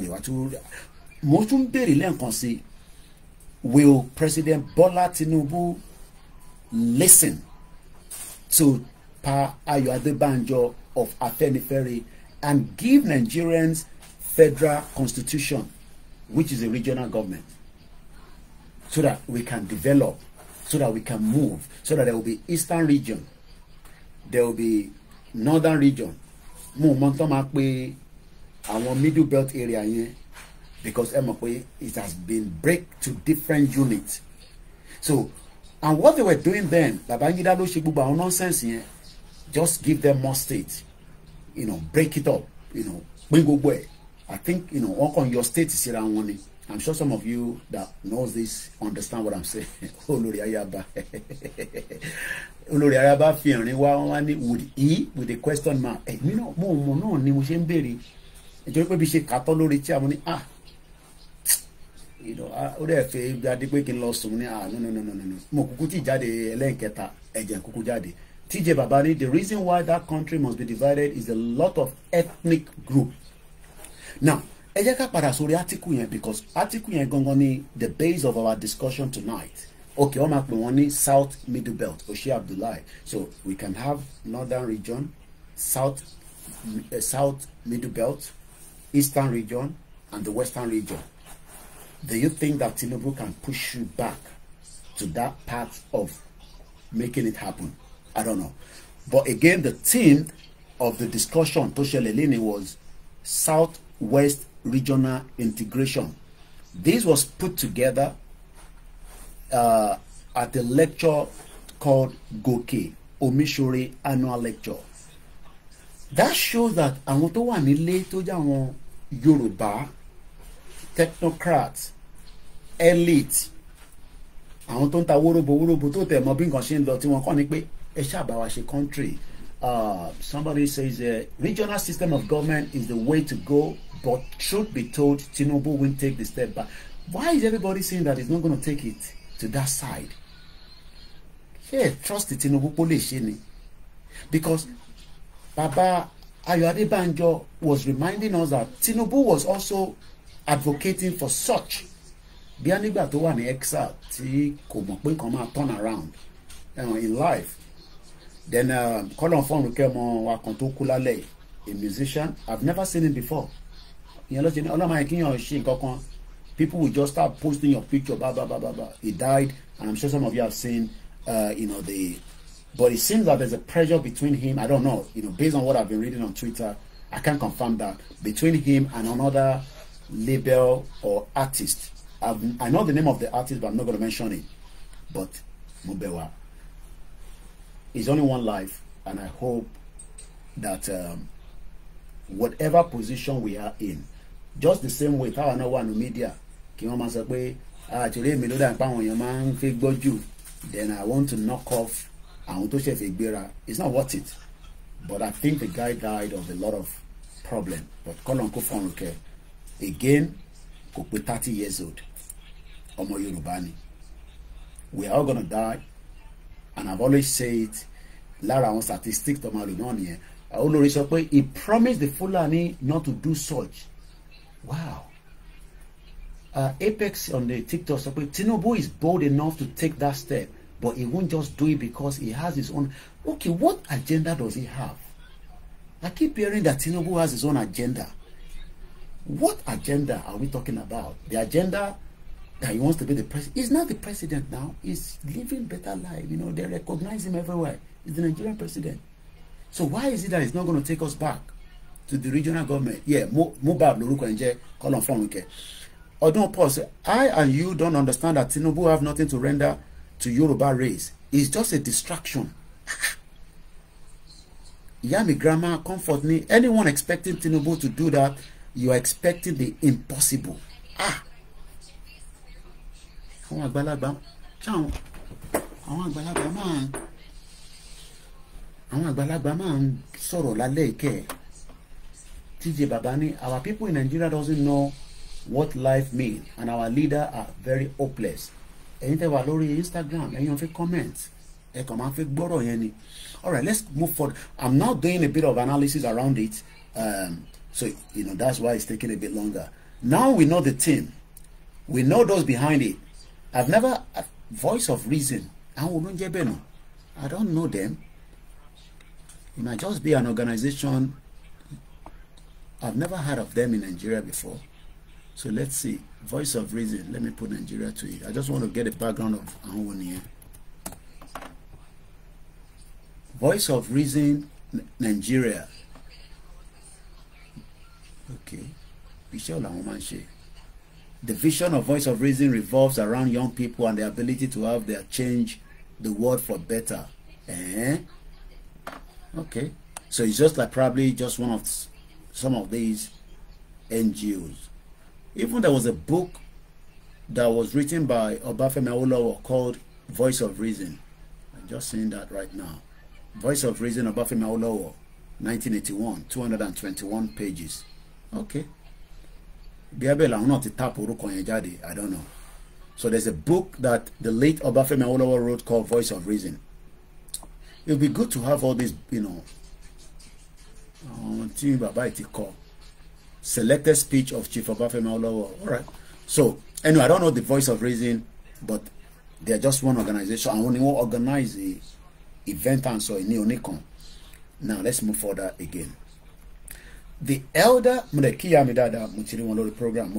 lè wá tún mo tún béèrè lẹ́ǹkan sí, will President Bola Tinubu listen to Pa Ayo Adebanjo of Afenifere and give Nigerians federal constitution, which is a regional government, so that we can develop, so that we can move, so that there will be eastern region, there will be northern region. Mo mọ̀ tán máa pè àwọn middle belt area yẹn, because it has been break to different units. So, and what they were doing then, Babangida ló ṣe gbogbo àwọn nonsense yẹn, just give them more states, break it up, bring gbogbo ẹ̀. I think, work on your state is around one. I'm sure some of you that knows this understand what I'm saying. Olórí Ayaba. Olórí Ayaba fi hàn wá wọ́n ní with the question mark. Mo náà ni mo ṣe ń béèrè. Ìjọba pé bí ṣe kàtọ́ lórí tí a mo ní ó dẹ̀ fẹ́ bí adé pé kí n lọ sùn ní no. Mo kúkú tí jáde ẹlẹ́nkẹta ẹ̀jẹ̀ kúkú jáde. TJ Babani, the reason why that country must be divided is a lot of ethnic group. Now, ẹ jẹ́ ká padà sórí article yẹn, because article yẹn gangan ni the base of our discussion tonight. Okay, wọ́n máa pè wọ́n ní South Middle Belt, Oshie Abdullahi. So we can have Northern region, South Middle Belt, Eastern region, and the Western region. Do you think that Tinubu can push you back to that path of making it happen? I don't know. But again, the theme of the discussion to Shelelini was Southwest regional integration. This was put together at a lecture called Goke Omishore Annual Lecture. That shows that àwọn tó wà nílé tó jẹ́ àwọn Yorùbá technocrats, elite, àwọn tó ń ta wóróbo tó tẹ̀ mọ́ bí nǹkan ṣe ń lọ tí wọ́n kọ́ ni pé ẹ ṣáà bá wa ṣe country, Somebody says regional system of government is the way to go, but truth be told, Tinubu will take the step back. Why is everybody saying that he's not going to take it to that side? Yeah, trust the Tinubu police, because Baba Ayo Adebanjo was reminding us that Tinubu was also advocating for such. Bí anigba tó wà ní exile tí kò mọ̀ pé nǹkan máa turn around in life. Then Colin Fonrukemo wa kan tó kú lálẹ́, a musician. I've never seen him before. You know, people will just start posting your picture, blah, blah, blah, blah, blah. He died, and I'm sure some of you have seen, but it seems that there's a pressure between him. I don't know, based on what I've been reading on Twitter, I can't confirm that, between him and another label or artist. I know the name of the artist, but I'm not going to mention it. But Mubewa, it's only one life, and I hope that whatever position we are in, just the same way how I know one media, then I want to knock off, it's not worth it. But I think the guy died of a lot of problems. But Colin Fonruke, again, 30 years old. Omo Yorubani. We are all gonna die, and I've always said, Lara on statistics to Malinoni. I always say he promised the Fulani not to do such. Wow. Apex on the TikTok said Tinubu is bold enough to take that step, but he won't just do it because he has his own. Okay, what agenda does he have? I keep hearing that Tinubu has his own agenda. What agenda are we talking about? The agenda that he wants to be the president. He's not the president now. He's living better life. They recognize him everywhere. He's the Nigerian president. So why is it that he's not going to take us back to the regional government? Yeah, Mubab Loruko Nje, Colin Fonruke. Odun Paul said, I and you don't understand that Tinubu have nothing to render to Yoruba race. It's just a distraction. Yami grammar, comfort me. Anyone expecting Tinubu to do that, you are expecting the impossible. Àwọn àgbàlagbà máa ń sọ̀rọ̀ lálẹ́ ìkẹ́. TJ Babani, our people in Nigeria doesn't know what life means, and our leaders are very hopeless. Ẹ̀yin tẹ́ wà lórí Instagram, ẹ̀yin fi comment, ẹ kàn máa fi gbọ́rọ̀ yẹn ni. All right, let's move forward. I'm now doing a bit of analysis around it, so that's why it's taking a bit longer. Now we know the team, we know those behind it. I've never Voice of Reason. I don't know them. It might just be an organization. I've never heard of them in Nigeria before. So let's see. Voice of Reason. Let me put Nigeria to it. I just want to get a background of Ahwani. Voice of Reason, Nigeria. Okay. The vision of Voice of Reason revolves around young people and their ability to have their change the world for better. Okay. So it's just like probably just one of some of these NGOs. Even there was a book that was written by Obafemi Awolowo called Voice of Reason. I'm just saying that right now. Voice of Reason, Obafemi Awolowo, 1981, 221 pages. Okay. I don't know. So there's a book that the late Obafemi Awolowo wrote called Voice of Reason. It would be good to have all these, selected speech of Chief Obafemi Awolowo. All right. So anyway, I don't know the Voice of Reason, but they're just one organization. I only want to organize the event and so in Neonicon. Now let's move further again. The elder Mudekiyamidada Mutiri Wondori program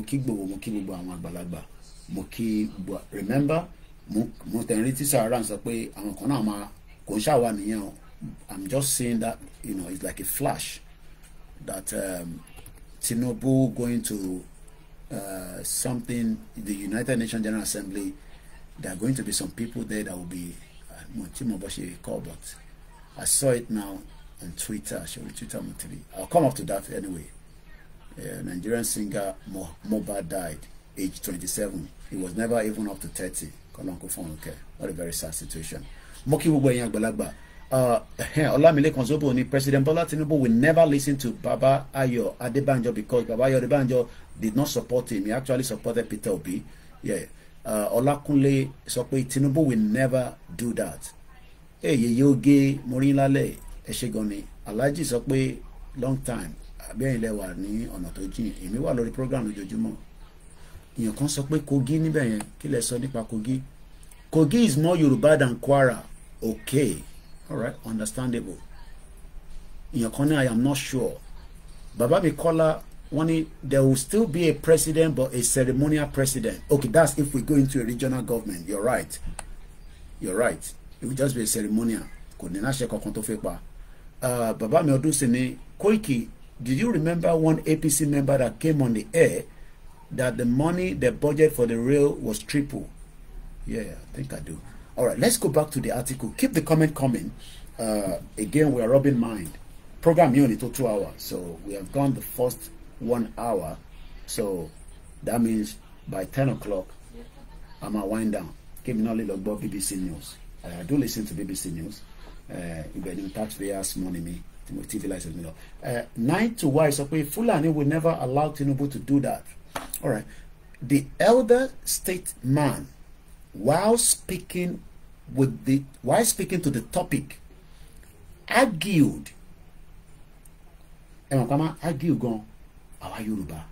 remember Mutenriti Saran Sape Amakonama Konshawa Niyan. I'm just saying that it's like a flash that Tinubu going to something, the United Nations General Assembly. There are going to be some people there that will be but I saw it now on Twitter. I'll come up to that anyway. Nigerian singer Moba died, age 27. He was never even up to 30. What a very sad situation. Olamilekan Zobo ni President Bola Tinubu will never listen to Baba Ayo Adebanjo because Baba Ayo Adebanjo did not support him. He actually supported Peter Obi. Yeah. Olakunle sọ pé Tinubu will never do that. Yeye Oge Morinlale Eshegoni Alhaji sọ pé long time abẹ́yìn lẹ wà ní ọ̀nà tó jìn èmi wà lórí program lójoojúmọ́. Èèyàn kan sọ pé Kogi níbẹ̀ yẹn kí lẹ sọ nípa Kogi. Kogi is more Yoruba than Kwara. Okay, all right, understandable. Èèyàn kan ní I am not sure. Baba Bikola wọ́n there will still be a president but a ceremonial president. Okay, that's if we go into a regional government. You're right. You're right. It will just be a ceremonial. Kò ní láṣẹ kankan tó fẹ́ pa. Baba mi ọdún sí ni Koiki, did you remember one APC member that came on the air that the money, the budget for the rail was triple? Yeah, I think I do. All right, let's go back to the article. Keep the comment coming. Again, we are rubbing mind. Program here only took 2 hours, so we have gone the first 1 hour. So that means by 10 o'clock, I'm gonna wind down. Keep me knowledge about BBC News. I do listen to BBC News. Even taxpayers money me. TV license me. 9 to Y. So Fulani will never allow Tinubu to do that. All right. The elder statesman, while speaking to the topic, argued. Argue gone our Yoruba.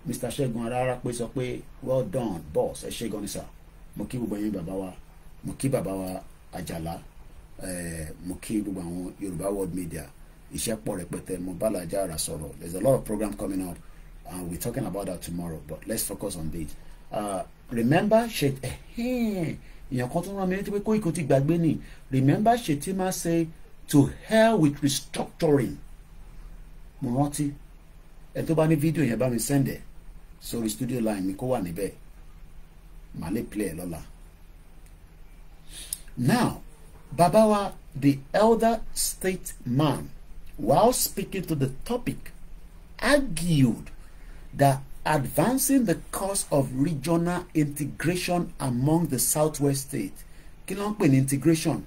Mr. Shegun Ararape sọ pé well done boss. Shegun sir. Mo kí gbogbo yín bàbá wa. Mo kí bàbá wa Àjàlá. Mo kí gbogbo àwọn Yoruba World Media. Iṣẹ́ pọ̀ rẹpẹtẹ mo bá Làjà Àrà sọ̀rọ̀. There's a lot of program coming up. We're talking about that tomorrow, but let's focus on this. Remember, remember Shetima say to hell with restructuring. Mo rántí ẹ tó bá ní fídíò yẹn bá mi send ẹ sórí studio line mi kó wà níbẹ̀ màá lè play ẹ lọ́la. Now, Babawa, the elder statesman, while speaking to the topic, argued that advancing the cause of regional integration among the southwest states. Kí ló ń pè ní integration?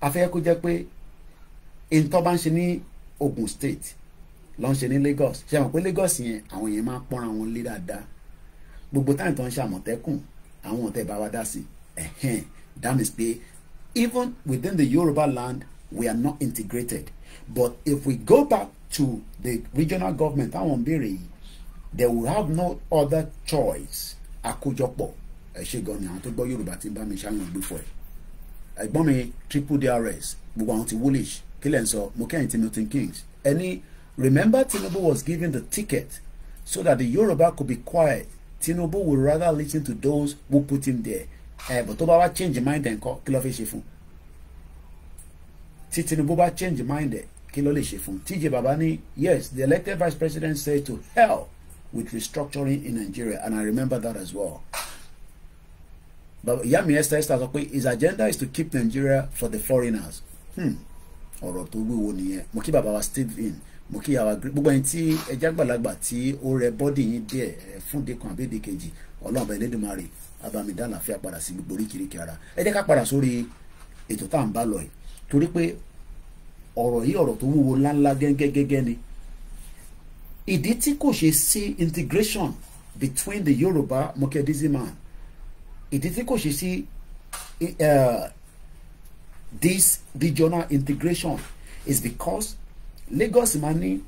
Afẹ́ kó jẹ́ pé ìntọ́ bá ń ṣe ní Ogun State ló ń ṣe ní Lagos. Ṣé mọ̀ pé Lagos yẹn àwọn yẹn máa pọ́nra wọn lé dáadáa. Gbogbo táyì tó ń ṣe Àmọ̀tẹ́kùn àwọn ọ̀tẹ̀ bá wa dá sí. That means pé even within the Yoruba land we are not integrated. But if we go back to the regional government, they will have no other choice. Àkójọpọ̀ ẹ̀ṣẹ̀gan ni àwọn tó gbọ́ Yorùbá tí ń bá mi ṣáyàn gbé fún ẹ̀. Ẹ̀gbọ́n mi triple DRS gbogbo àwọn ti woolish kílẹ̀ ń sọ mo kẹ́yìn tí Milton Kings. Remember Tinubu was given the ticket so that the Yoruba could be quiet. Tinubu would rather listen to those who put him there. But tó bá wá change mind ẹ̀ ńkọ́ kí ló fẹ́ ṣe fún? Tí Tinubu bá change mind ẹ̀ kí ló lè ṣe fún? TJ Babani, yes, the elected vice president said to hell with restructuring in Nigeria, and I remember that as well. But Yami Esther sọ pé his agenda is to keep Nigeria for the foreigners. Ọ̀rọ̀ tó wíwo nìyẹn. Mo kí bàbá wa Stephen, mo kí àwa gbogbo ẹni tí ẹja gbàlagbà tí ó rẹ bọ́dì yín díẹ̀ fún dẹkùn àbẹ́dẹ kejì Ọlọ́run bá Elédùmarè abamidá àlàáfíà padà sí gbogbo oríkìríkì ara. Ẹ jẹ́ ká padà sórí ètò tá à ń bá lọ yìí torí pé ọ̀rọ̀ yìí ọ̀rọ̀ tó wúwo ńláńlá gẹ́gẹ́ ni. Ìdí tí kò ṣe sí integration between the Yoruba Mokedizima, ìdí tí kò ṣe sí this regional integration is because Lagos máa ní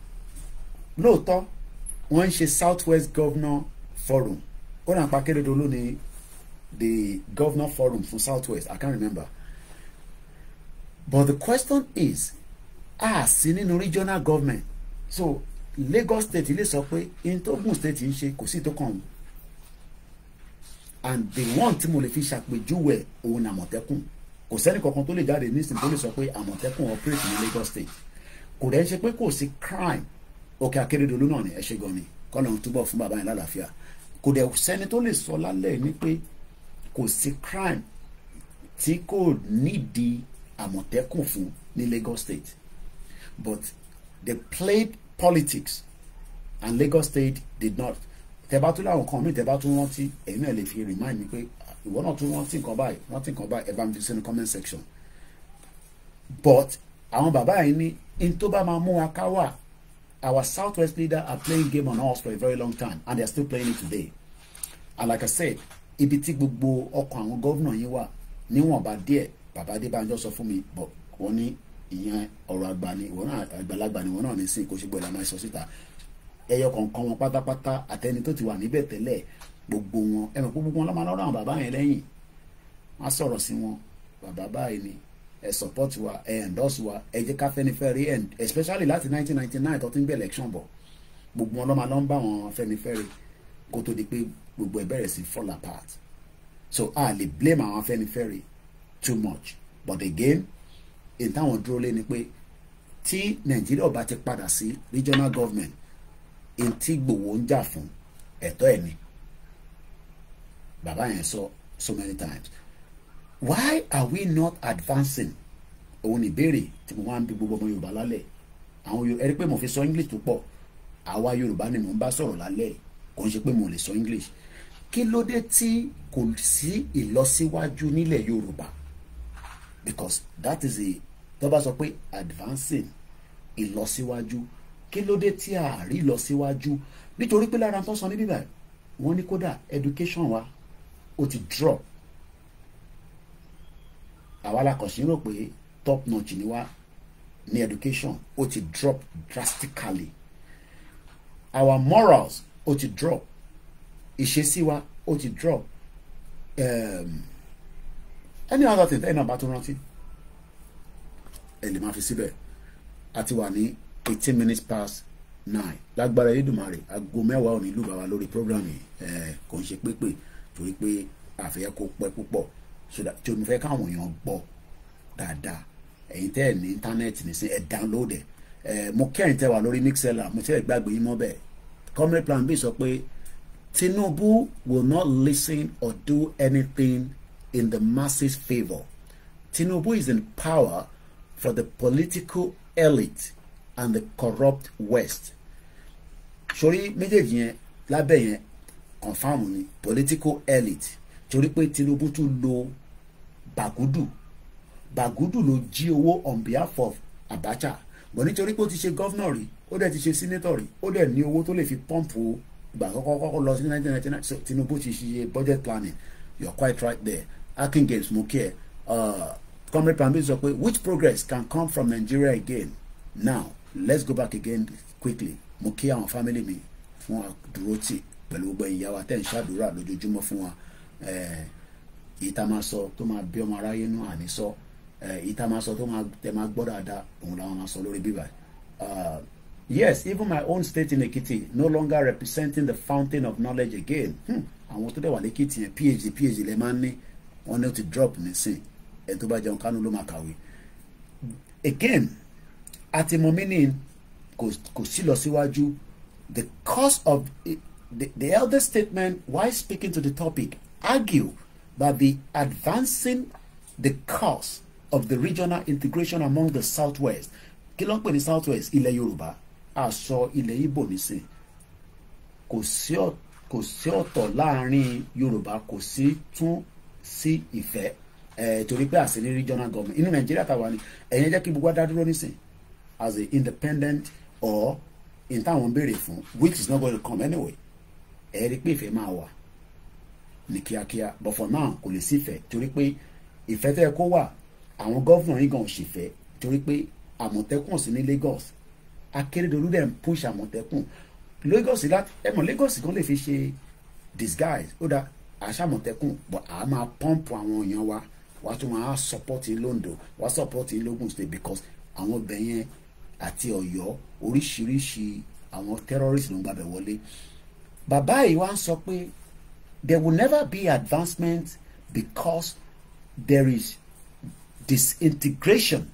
lóòótọ́ wọ́n ń ṣe Southwest Governor Forum. Ó náà pa Akérédolú ní the Governor Forum for Southwest. I can't remember. But the question is, sí nínú regional government. So Lagos State ilé sọ pé in tó Ogun State ń ṣe kò sí tó kàn. And the one tí mo lè fi ṣàpèjúwe òun ní Àmọ̀tẹ́kùn. Kò sẹ́ni kankan tó lè jáde nísìnyí tó lè sọ pé Àmọ̀tẹ́kùn operate ní Lagos State. Kò dẹ̀ ṣe pé kò sí crime. Òkè Akérédolú náà ni ẹ ṣe gan ni kọ́lọ́run túbọ̀ fún bàbá yẹn lálàáfíà. Kò dẹ̀ sẹ́ni tó lè sọ lálẹ́ ní pé kò sí crime tí kò nídìí Àmọ̀tẹ́kùn fún ní Lagos State. But they played politics and Lagos State did not. Tẹ́bá tún láwọn kan mi tẹ́bá tún rántí ẹ̀yin náà lè fi remind mi pé ìwọ náà tún rántí nǹkan báyìí ẹ bá mi fi sínú comment section. but àwọn bàbá yìí ní in tó bá máa mú wa ká wà. Our Southwest leader are playing game on us for a very long time, and they are still playing it today. And like I said, ibi tí gbogbo ọkàn àwọn gómìnà yín wà níwọ̀nba díẹ̀ bàbá Adébánjọ sọ fún mi, but wọ́n ní ìyẹn ọ̀rọ̀ àgbà ni wọ́n náà àgbàlagbà ni wọ́n náà ní sí kó ṣe gbọ́dọ̀ máa sọ síta. Ẹyọ kọ̀ọ̀kan wọn pátápátá àtẹni tó ti wà níbẹ̀ tẹ́lẹ̀ gbogbo wọn ẹ̀mọ̀ gbogbo wọn lọ́mọ lọ́rọ̀ àwọn bàbá yẹn lẹ́yìn. Wọ́n sọ̀rọ̀ sí wọn, bàbá báyìí ni ẹ support wa ẹ endorse wa ẹ jẹ́ ká Fẹ́nifẹ́re and especially láti 1999 tó ti ń gbé election bọ̀ gbogbo wọn lọ́mọ ló ń bá wọn Fẹ́nifẹ́re kó tó di pé gbogbo ẹ bẹ̀rẹ̀ sí fall apart. So a lè blame àwọn Fẹ́nifẹ́re too much, but again in táwọn dúró lé ni pé tí Nàìjíríà ọba ti padà sí regional government in tí Ìgbòho ń jà fún ẹ̀tọ́ ẹ̀ ni bàbá yẹn sọ so many times. Why are we not advancing? Òun ni ìbéèrè tí mo máa ń bi gbogbo ọmọ Yorùbá lálẹ́. Àwọn ẹ rí pé mo fi sọ English tó pọ̀. Àwa Yorùbá ni mo ń bá sọ̀rọ̀ lálẹ́. Kò ń ṣe pé mo lè sọ English. Kí ló dé tí kò sí ìlọsíwájú nílẹ̀ Yorùbá? Because that is a tó bá sọ pé advancing ìlọsíwájú. Kí ló dé tí a rí ìlọsíwájú? Nítorí pé lára tó sọ níbí báyìí wọ́n ní kódà education wa ó ti drop. Àwa la kàn sí rò pé top notch ni wá ní education ó ti drop drastically. Our morals ó ti drop. Ìṣesí wa ó ti drop. Any other thing ẹ̀yin náà bá tún rántí ẹ lè máa fi síbẹ̀. A ti wà ní 18 minutes past 9 lágbára Elédùmarè aago 10 òní lù bá wa lórí program yìí kò ń ṣe pépè torí pé àfẹ́yẹ́ kó pẹ́ púpọ̀ so that tí o fẹ́ káwọn èèyàn gbọ́ dáadáa ẹ̀yin tẹ́ ẹ̀ ní íńtánẹ́ẹ̀tì ní sí ẹ̀ download ẹ̀ mo kẹ́yìn tẹ́ wà lórí mixella mo tẹ́ ẹ̀ gbàgbé yín mọ́ bẹ́ẹ̀. Comrade Plan B sọ pé Tinubu will not listen or do anything in the masses' favour. Tinubu is in power for the political elite and the corrupt West. Sori méjèèjì yẹn lábẹ́ yẹn confam ni political elite torí pé Tinubu tún lo Bagudu ló jí owó on behalf of Abacha bọ̀ nítorí pé ó ti ṣe governor rí ó dẹ̀ ti ṣe senator rí ó dẹ̀ ní owó tó lè fi pọ́ǹpù ìgbà kọ́kọ́ lọ sí 1999 so Tinubu ti ṣe budget planning. You're quite right there. Akin Games mo kí ẹ Comrade Plan B sọ pé which progress can come from Nigeria again? Now let's go back again quickly. Mo kí àwọn family mi fún àdúrótì pẹ̀lú gbogbo ìyàwó àtẹ̀ ń ṣàdúrà lójoojúmọ́ fún wa. Èyí tá máa sọ tó máa bí ọmọ aráyé nù àní sọ èyí tá máa sọ tó máa tẹ máa gbọ́ dáadáa òun làwọn máa sọ lórí bíbá. Yes, even my own state in Ekiti no longer representing the fountain of knowledge again. Àwọn tó dẹ̀ wà lẹ́kìtì yẹn PhD lẹ́ máa ń ní wọ́n ní ó ti drop nísìn ẹ̀ tó bá jẹun Kánú ló máa kàwé. Again àti mọ̀ meaning kò sí lọ síwájú. The cause of the elder statement while speaking to the topic argue that the advancing the cause of the regional integration among the Southwest. Kí ló ń pè ní Southwest? Ilẹ̀ Yorùbá àsọ ilẹ̀ Ìgbò nísìn kò sí ọ̀tọ̀ láàrin Yorùbá kò sí tún sí ìfẹ́ torí pé àṣẹ ní regional government inú Nàìjíríà tàwa ni ẹ̀yin jẹ́ kí gbogbo adá dúró nísìn as a independent or in táwọn béèrè fún which is not going to come anyway. Ẹ rí pé ìfẹ́ máa wà ní kíákíá but for now kò lè sí ìfẹ́ torí pé ìfẹ́ tẹ́ kó wà àwọn gọ́vnà yìí gan òṣìfẹ́ torí pé Àmọ̀tẹ́kùn sí ní Lagos Akérédolú dẹ̀ ń push Àmọ̀tẹ́kùn Lagos láti Lagos gan lè fi ṣe disguise ó dá àṣà Àmọ̀tẹ́kùn but a máa pọ́ǹpù àwọn èèyàn wa wá tún máa support in Londo wá support in Logun State because àwọn ọbẹ̀ yẹn àti Ọ̀yọ́ oríṣiríṣi àwọn terrorists ló ń gbàbẹ̀ wọlé. Bàbá yìí wá ń sọ pé there will never be advancement because there is disintegration.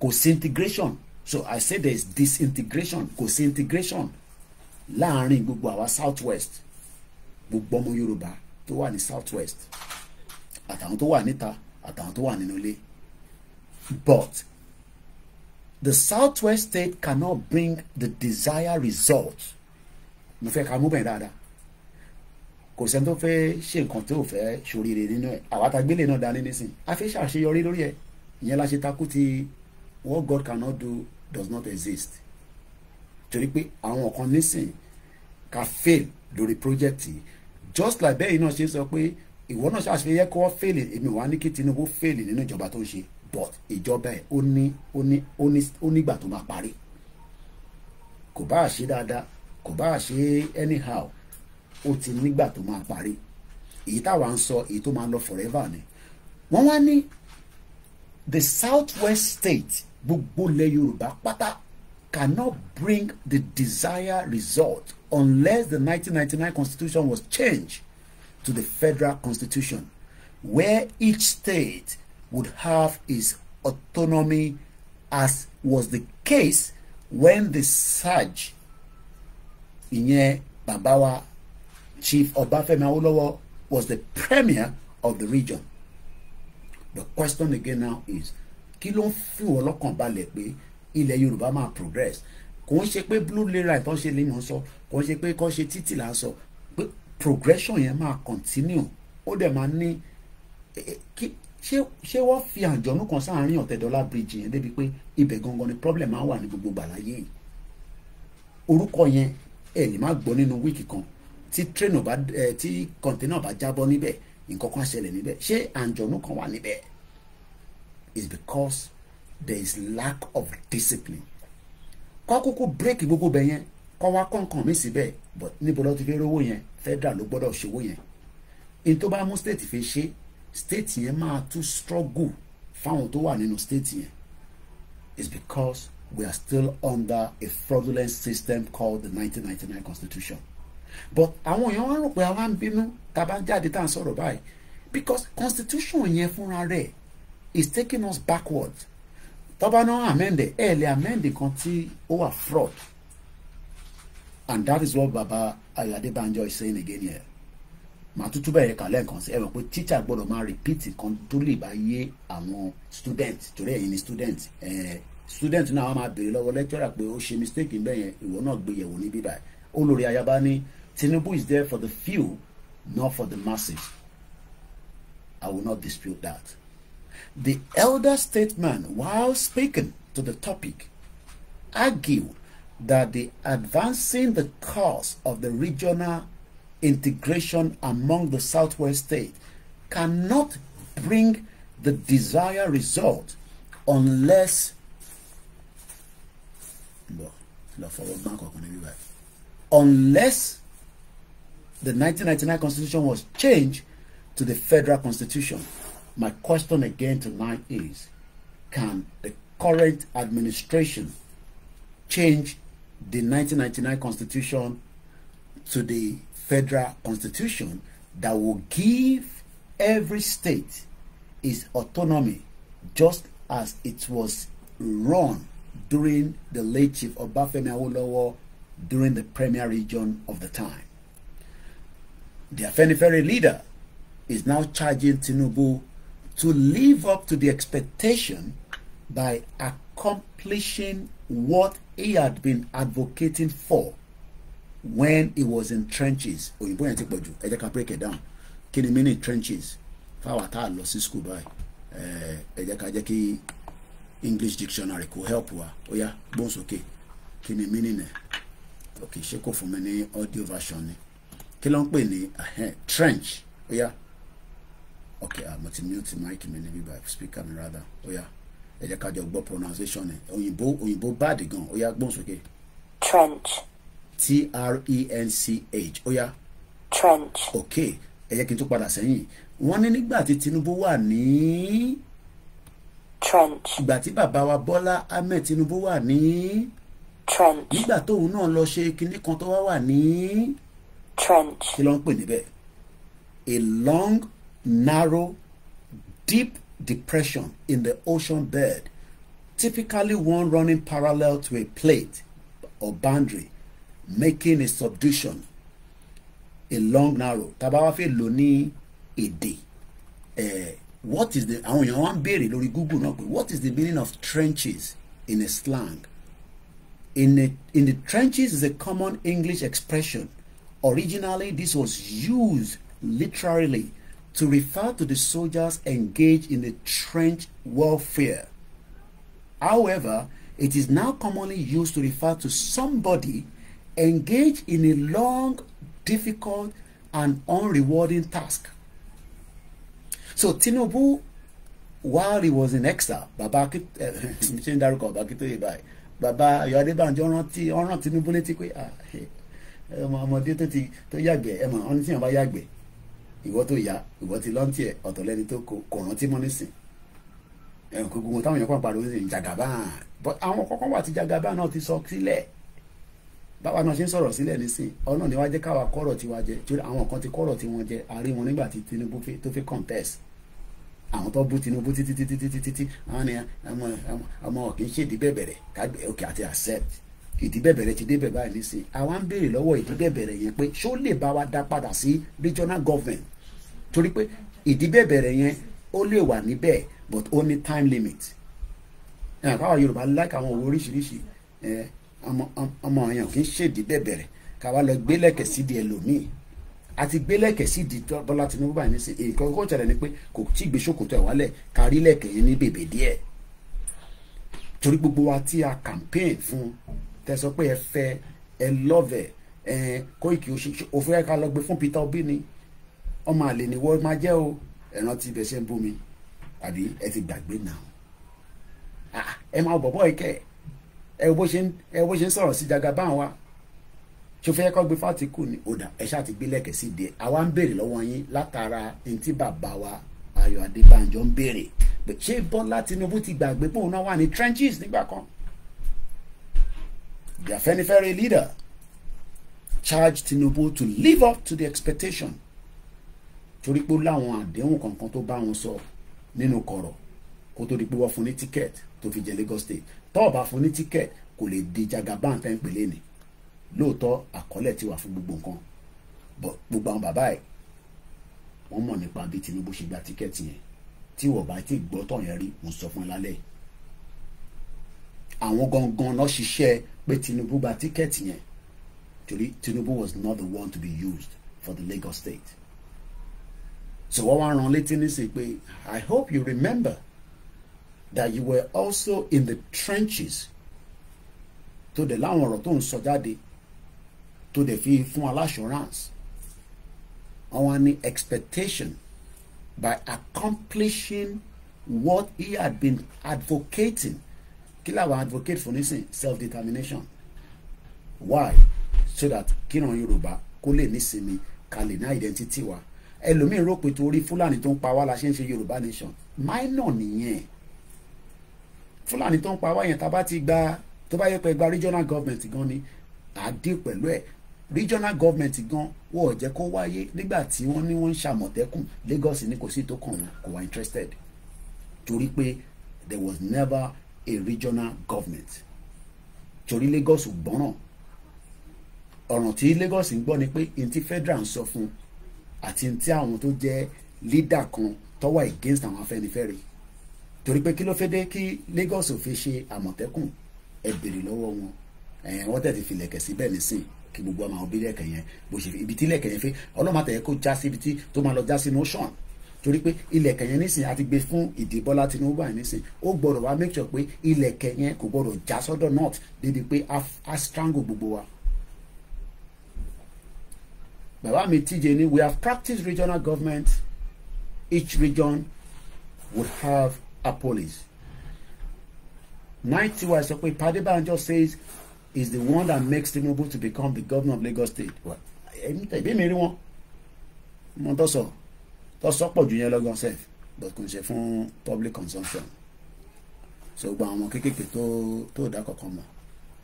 Kò sí integration. So I say there is disintegration. Kò sí integration láàrin gbogbo àwa Southwest gbogbo ọmọ Yorùbá tó wà ní Southwest àtàwọn tó wà níta àtàwọn tó wà nínú ilé. But the Southwest state cannot bring the desired result. Mo fẹ́ ká mú bẹ́ẹ̀ dáadáa. Kò sẹ́ni tó fẹ́ ṣe nǹkan tó fẹ́ ṣoríire nínú ẹ̀. Àwa tá gbélé náà dání nísìn. A fẹ́ ṣàṣeyọrí lórí ẹ̀. ìyẹn la ṣe takú ti what God cannot do does not exist. Torí pé àwọn kan nísìn ká fail lórí project yìí just like bẹ́ẹ̀ náà ṣe sọ pé ìwọ náà ṣàṣeyẹ kó fail èmi wà ní kí Tinubu fail nínú ìjọba tó ń ṣe but ìjọba ẹ̀ ó nígbà tó máa parí. Kò bá ṣe dáadáa kò bá ṣe anyhow ó ti nígbà tó máa parí. Èyí táwa ń sọ èyí tó máa lọ forever ni. Wọ́n wá ní the southwest state gbogbo ilẹ̀ Yorùbá pátá cannot bring the desired result unless the 1999 constitution was changed to the federal constitution, where each state would have its autonomy, as was the case when the Saj, ìyẹn bàbá wa Chief Ọbáfẹ́mi Awólọ́wọ̀, was the premier of the region. The question again now is, kí ló ń fi wọ́n lọ́kàn balẹ̀ pé ilẹ̀ Yorùbá máa progress? Kò ń ṣe pé blue layer tó ń ṣe lè yàn sọ, kò ń ṣe pé kò ṣe títì là ń sọ, pé progression yẹn máa continue. Ó dẹ̀ máa ní ṣé wọ́n fi àjọ̀nú kan sáàárín Ọ̀tẹ̀dọ́là bridge yẹn débi pé ibẹ̀ gangan ni problem máa wà ní gbogbo gbàláyé yìí. Orúkọ yẹn ẹ lè má gbọ́ nínú wíìkì kan tí train ọba tí container ọba jábọ́ níbẹ̀ nǹkan kan ṣẹlẹ̀ níbẹ̀. Ṣé àjọ̀nú kan wà níbẹ̀? It's because there is lack of discipline. Kọ́ kúkú break gbogbo bẹ̀ yẹn kọ́ wá kọ̀ọ̀kan mi síbẹ̀ but níbo ló ti fi rówó yẹn federal ló gbọ́dọ̀ ṣòwò yẹn. In tó bá mú state fi ṣe state yẹn máa tún struggle fáwọn tó wà nínú state yẹn. It's because we are still under a fraudulent system called the 1999 constitution. But àwọn èèyàn wá rò pé àwa ń bínú tá a bá jáde tá à ń sọ̀rọ̀ báyìí because constitution yẹn fúnra rẹ̀ is taking us backwards. Tọ́ba náà amende lè amende kan tí ó wà fraud, and that is what Baba Ayo Adebanjo is saying again here. Màá tútú bẹ̀rẹ̀ kàlẹ́ nǹkan sí ẹ mọ̀ pé teacher gbọ́dọ̀ máa repeat nǹkan tó lè bá yé àwọn student torí ẹ̀yin ni student náà wọ́n máa béèrè lọ́wọ́ lecturer pé ó ṣe mistake ń bẹ̀ yẹn ìwọ náà gbé yẹ̀wò ní bíbá ẹ̀. Olórí Ayaba ní Tinubu is there for the few, not for the masses. I will not dispute that. The elder statesman, while speaking to the topic, argued that the advancing the cause of the regional integration among the southwest states cannot bring the desired result unless the 1999 constitution was changed to the federal constitution. My question again tonight is, can the current administration change the 1999 constitution to the federal constitution that will give every state its autonomy, just as it was run during the late Chief Ọbáfẹ́mi Awólọ́wọ̀ during the premier region of the time? The Afenifere leader is now charging Tinubu to live up to the expectation by accomplishing what he had been advocating for when he was in trenches. Òyìnbó yẹn ti pọ̀ jù, ẹ jẹ́ ká break it down. Kí ni meaning trenches? Fáwọn tá a lọ sí school báyìí. Ẹ jẹ́ ká jẹ́ kí English dictionary kò help wa. Ó yá, gbóhùn sókè. Kí ni meaning ẹ̀? Okay, ṣé kò fún mi ní audio version ni? Kí ló ń pè ní trench? Ó yá. Okay, mo ti mute mic mi níbí báyìí, speaker mi rather. Ó yá. Ẹ jẹ́ ká jọ gbọ́ pronunciation ẹ̀. Òyìnbó bad gan. Ó yá, gbóhùn sókè. Trench. Trench. Ó yá. Trench. Okay, ẹ jẹ́ kí n tún padà sẹ́yìn. Wọ́n ní nígbà tí Tinubu wà ní trench. Ìgbà tí bàbá wa Bọ́lá Ahmed Tinubu wà ní trench. Nígbà tóun náà lọ ṣe kinní kan tó wá wà ní trench. Kí ló ń pè níbẹ̀? A long, narrow, deep depression in the ocean bed, typically one running parallel to a plate or boundary, making a subduction. A long, narrow. Tabawa fẹ́ lò ní èdè. What is the àwọn èèyàn wá ń béèrè lórí Google náà pé what is the meaning of trenches in a slang? In the trenches is a common English expression. Originally, this was used literally to refer to the soldiers engaged in the trench warfare. However, it is now commonly used to refer to somebody engaged in a long, difficult, and unrewarding task. So Tinubu, while he was in exile, Baba Ayo Adebanjo ọ̀ràn Tinubu létí pé ọmọdé tó yàgbẹ́ ẹ̀mọ̀ ọ́n tí wọ́n bá yàgbẹ́ ìwọ tó yá ìwọ ti lọ́ntì ẹ̀ ọ̀tọ̀ lẹ́ni tó kò rántí mọ́ nísìn ẹ̀hún kò gbogbo táwọn èèyàn kan pariwo sí Jagaban àwọn kọ̀ọ̀kan wà tí Jagaban náà ti sọ sílẹ̀ báwa náà ṣe ń sọ̀rọ̀ sílẹ̀ nísìn ọ̀nà ni wá jẹ́ káwa kọ́rọ̀ tiwa jẹ torí àwọn kan ti kọ́rọ̀ tí wọ́n jẹ àárín wọn nígbà tí Tinubu tó fi contest àwọn tó bú Tinubu títí àwọn ni ọmọ kì í ṣe ìdíbẹ̀bẹ̀rẹ̀ kágbé òkè àti accept ìdíbẹ̀bẹ̀rẹ̀ ti débẹ̀ báyìí nísìn àwa ń béèrè lọ́wọ́ ìdíbẹ̀bẹ̀rẹ̀ yẹn pé ṣó lè bá wa dá padà sí regional government torí pé ìdíbẹ̀bẹ̀rẹ̀ yẹn ó lè wà níbẹ̀ but ó ní time limit káwa Yorùbá like àwọn òwe oríṣiríṣi ọmọ èèyàn kì í ṣe ìdíbẹ̀bẹ̀rẹ̀ káwa lọ gbélẹ̀kẹ̀ sídìí ẹlòmíì àti gbélẹ̀kẹ̀ sídìí Bọ́lá Tinubu báyìí nísìn nǹkan kó tẹ̀lé ni pé kò tí gbé ṣòkòtò ẹ̀ wálẹ̀ kárí lẹ̀kẹ̀ yẹn ní bèbè díẹ̀ torí gbogbo wa tí a campaign fún tẹ sọ pé ẹ fẹ́ ẹ lọ́vẹ̀ Koiki òfin ẹ̀ka lọ gbé fún Peter Obi ni ọmọ àlè ni wọ́n máa jẹ́ o ẹ̀ràn tí ibẹ̀ ṣe ń bú mi àbí ẹ ti gbàgbé náà ẹ máa bọ̀bọ̀ ìkẹ́ ẹ bó ṣe ń sọ̀rọ̀ sí Jagaban wa ṣòfin ẹ̀kọ́ gbé fátikù ni ọ̀dà ẹ ṣáà ti gbé lẹ́kẹ̀ẹ́ sí díẹ̀ àwa ń béèrè lọ́wọ́ yín látara ní tí bàbá wa Ayo Adebanjo ń béèrè pé ṣé Bọ́lá Tinubu ti gbàgbé pé òun náà wà ní trenches nígbà kan. The Afenifere leader charged Tinubu to live up to the expectation torí pé ó láwọn àdéhùn kankan tó bá wọn sọ nínú kọ̀rọ̀ kó tó di pé wọ́n fún ní ticket tó fi jẹ Lagos State tó bá fún ní ticket kò lè di Jagaban tẹ́ ń pèlè ní lóòótọ́ àkọọ́lẹ̀ ti wà fún gbogbo nǹkan gbogbo àwọn bàbá ẹ̀ wọ́n mọ̀ nípa bí Tinubu ṣe gba ticket yẹn tí wọ́n bá ti gbọ́ tọ̀ yẹn rí mo sọ fún ẹ lálẹ́ àwọn gangan náà ṣiṣẹ́ pé Tinubu gba ticket yẹn torí Tinubu was not the one to be used for the Lagos State. So wọ́n wá rán létí nísìnyí pé I hope you remember that you were also in the trenches tó dẹ̀ láwọn ọ̀rọ̀ tó ń sọ jáde tó dẹ̀ fi fún aláṣọ́ránsì àwọn ní expectation by accomplishing what he had been advocating kí làwọn advocate for nísìn self-determination why so that kíran Yorùbá kó lè nísinmi ká lè ní identity wa ẹlòmíín rò pé torí Fúlàní tó ń pa wá la ṣe ń ṣe Yorùbá nation minor nìyẹn Fúlàní tó ń pa wá yẹn tá a bá ti gba tó bá yẹ pé gba regional government gan ni àdé pẹ̀lú ẹ̀ regional government gan wọ́n ò jẹ́ kó wáyé nígbà tí wọ́n ní wọ́n ń ṣàmọ̀tẹ́kùn Lagos ní kò sí tó kàn wọ́n kò wá interested torí pé there was never a regional government torí Lagos ò gbọ́ràn ọ̀ràn tí Lagos ń gbọ́ ni pé n tí federal ń sọ fún àti n tí àwọn tó jẹ́ leader kan tó wà against àwọn Afẹ́nifẹ́re torí pé kí ló fẹ́ dé kí Lagos ò fi ṣe àmọ̀tẹ́kùn ẹ bèrè lọ́wọ́ wọn wọ́n tẹ̀ ti fi lẹ̀kẹ̀ síbẹ̀ nísìn kí gbogbo àwọn òbí lẹ̀kẹ̀ yẹn bó ṣe ibi tí lẹ̀kẹ̀ yẹn fẹ́ ọlọ́màtẹ̀ kó já sí ibi tí tó máa lọ já sí motion torí pé ilẹ̀kẹ̀ yẹn nísìn àti gbé fún ìdí Bọ́lá Tinubu àyìn nísìn ó gbọ́dọ̀ wá make sure pé ilẹ̀kẹ̀ yẹn kò gbọ́dọ̀ já sọ́dọ̀ north débi pé a strangle gbogbo wa. bàbá mi TJ ni we have practiced regional government each region would have a police. 90 was sọ pé Adebanjo says is the one that makes Tinubu to become the governor of Lagos State. ẹbí mi rí wọn mo tó sọ pọ̀ jù yẹn lọ́gán sef but kò ń ṣe fún public consumption so gba àwọn kékèké tó dá kọ̀ọ̀kan mọ̀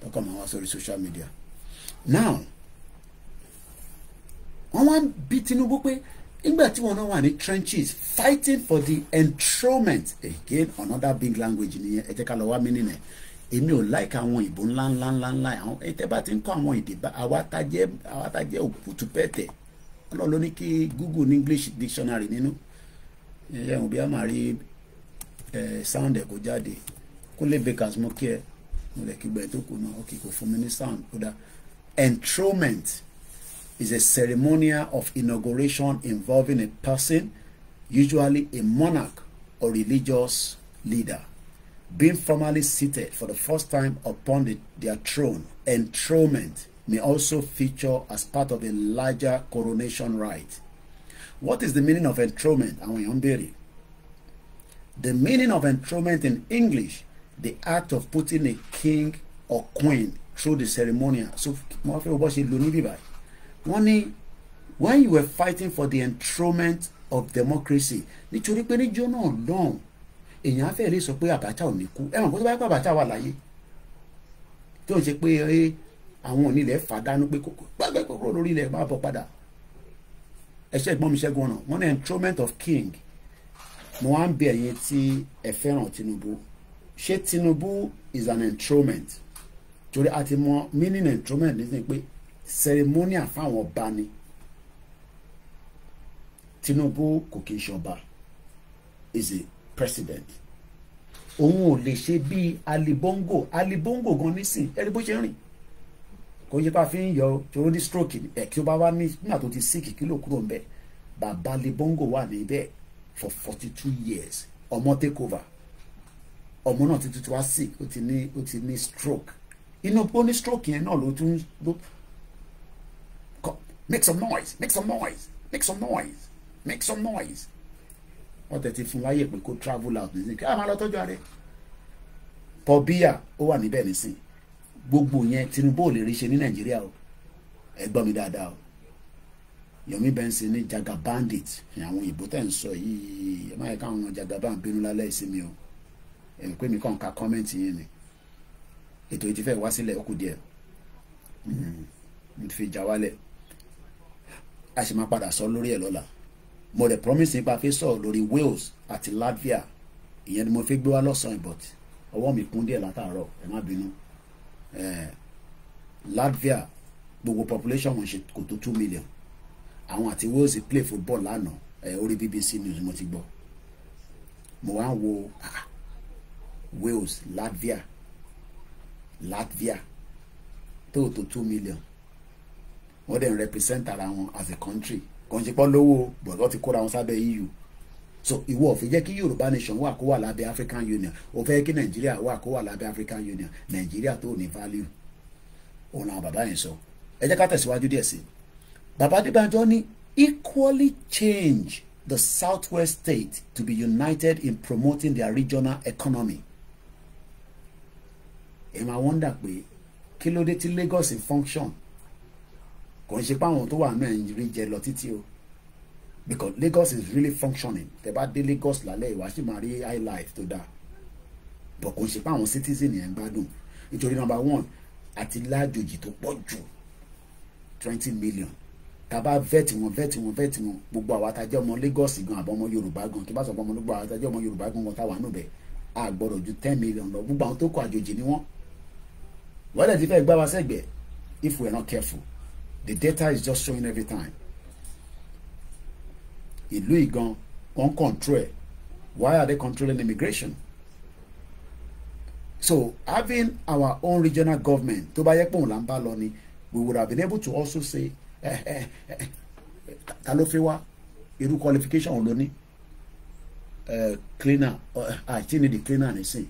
tọkọ̀ mọ̀ wá sórí social media. Now wọ́n wá bí Tinubu pé nígbà tí wọn náà wà ní trenches fighting for the enthronement again another big language nìyẹn ẹ jẹ́ ká lọ wá mí nìyẹn èmi ò like àwọn ìbò ńláńláńláńlá àwọn ètè bá ti ń kọ́ àwọn èdè bá àwa tá jẹ́ òkútu pẹ́tẹ̀ ọlọ́run ló ní kí Google ní English dictionary nínú ẹ̀hún bí a máa rí sound ẹ̀ kó jáde kó lè bakers mọ́ kí ẹ mo lè kí gbẹ̀ tó kù náà ó kì í kò fún mi ní sound kódà. Enthronement is a ceremonial of inauguration involving a person usually a monarch or religious leader, being formally seated for the first time upon their throne. Enthronement may also feature as part of a larger coronation rite. What is the meaning of enthronement? Àwọn èèyàn ń béèrè. The meaning of enthronement in English, the act of putting a king or queen through the ceremonial. So wọ́n fẹ́ bọ́ ṣe lò ní bíbá. Wọ́n ní when you were fighting for the enthronement of democracy, nítorí pé níjọ́ náà lọ́hùn èèyàn á fẹ́ lè sọ pé Abacha ò ní kú. Ẹ̀wọ̀n kó tó bá yẹ pé Abacha wà láyé tí ò ń ṣe pé àwọn onílẹ̀ fàdánù pé gbàgbé kúrò lórí ilẹ̀ máa bọ̀ padà. Ẹ̀ṣẹ́ ìgbọ́n mi ṣẹ́gun ọ̀nà wọ́n ní enthronement of king. Mo wá ń bẹ̀ ẹ̀yin tí ẹ fẹ́ràn Tinubu. Ṣé Tinubu is an enthronement? Torí a ti mọ meaning enthronement nísìnyí pé ceremonial fáwọn ọba ni. Tinubu kò kí n ṣọba, is a president. Òun ò lè ṣe bí alibongo gan nísìn ẹni bó ṣe rìn kò yẹ ká fi ń yọ torí ní stroke ẹ kí ó bá wá ní nígbà tó ti sick kí ló kúrò ń bẹ. Bàbá alibongo wà níbẹ̀ for 42 years. Ọmọ take over, ọmọ náà ti tuntun wá sick, ó ti ní stroke. Inú pé ó ní stroke yẹn náà ló tún make some noise. Wọ́n tẹ̀ ti fún láyè pé kó travel out nísìnyí kí a máa lọ tọ́jú ààrẹ. Paul Biya ó wà níbẹ̀ nísìn. Gbogbo yẹn Tinubu ò lè rí ṣe ní Nàìjíríà o. Ẹ gbọ́ mi dáadáa o. Yomi Benson ní jaga bandit àwọn òyìnbó tẹ̀ ń sọ yìí ẹ má yẹ káwọn jagaban bínú lálẹ́ ìsinmi o. Ẹ pé mi kàn ka kọ́mẹ́ǹtì yín ni. Ètò yìí ti fẹ́ wá sílẹ̀ ó kù díẹ̀. Mo ti fi jà wálẹ̀. A sì máa padà sọ lórí ẹ̀ lọ́la. Mo dẹ̀ promise nípa fẹ́ sọ lórí Wales àti Latvia. Ìyẹn ni mo fi gbé wá lọ́sàn-án but ọwọ́ mi kún díẹ̀ látàárọ̀ ẹ má bínú. Latvia gbogbo population wọn ṣe kò tó 2 million. Àwọn àti Wales play football lánàá orí BBC News mo ti gbọ́. Mo wá ń wo Wales Latvia tó 2 million. Wọ́n dẹ̀ ń represent ara wọn as a country. Kò ń ṣe pọ́ lówó but wọ́n ti kóra wọn sábẹ́ EU. So ìwọ ò fi jẹ́ kí Yorùbá nation wà kó wà lábẹ́ African Union. Ó fẹ́ kí Nàìjíríà wà kó wà lábẹ́ African Union. Nàìjíríà tó ní value. Òun làwọn bàbá yẹn sọ. Ẹ jẹ́ ká tẹ̀síwájú díẹ̀ sí. Bàbá Adebanjo ní equally change the southwest state to be united in promoting their regional economy. Ẹ máa wonder pé kí ló dé tí Lagos in function? Kò ń ṣe pé àwọn tó wà náà ń rí jẹ lọ títí o. Because Lagos is really functioning. Tẹ́ bá dé Lagos lálẹ́ ìwà sì máa rí high life tó dáa. But kò ń ṣe pé àwọn citizen yẹn ń gbádùn. Nítorí number one àti lájòjì tó pọ̀ jù 20 million. Tàbá vet wọn gbogbo àwa tá jẹ́ ọmọ Lagos gan àbọ̀ ọmọ Yorùbá gan kí bá sọ pé ọmọ gbogbo àwa tá jẹ́ ọmọ Yorùbá gan tá wà nù bẹ̀ a gbọ́dọ̀ ju 10 million lọ. Gbogbo àwọn tó kọ àjòjì ni wọ́n. Wọ́n dẹ̀ ti fẹ́ gbá wa sẹ́gbẹ̀ẹ́ if we are not careful. The data is just showing every time. Ìlú ìgan wọ́n control ẹ̀. Why are they controlling immigration? So having our own regional government tó bá yẹ pé òun là ń bá lọ ni we would have been able to also say ta ló fẹ́ wá irú qualification òun ló ní cleaner àti ní the cleaner nìsín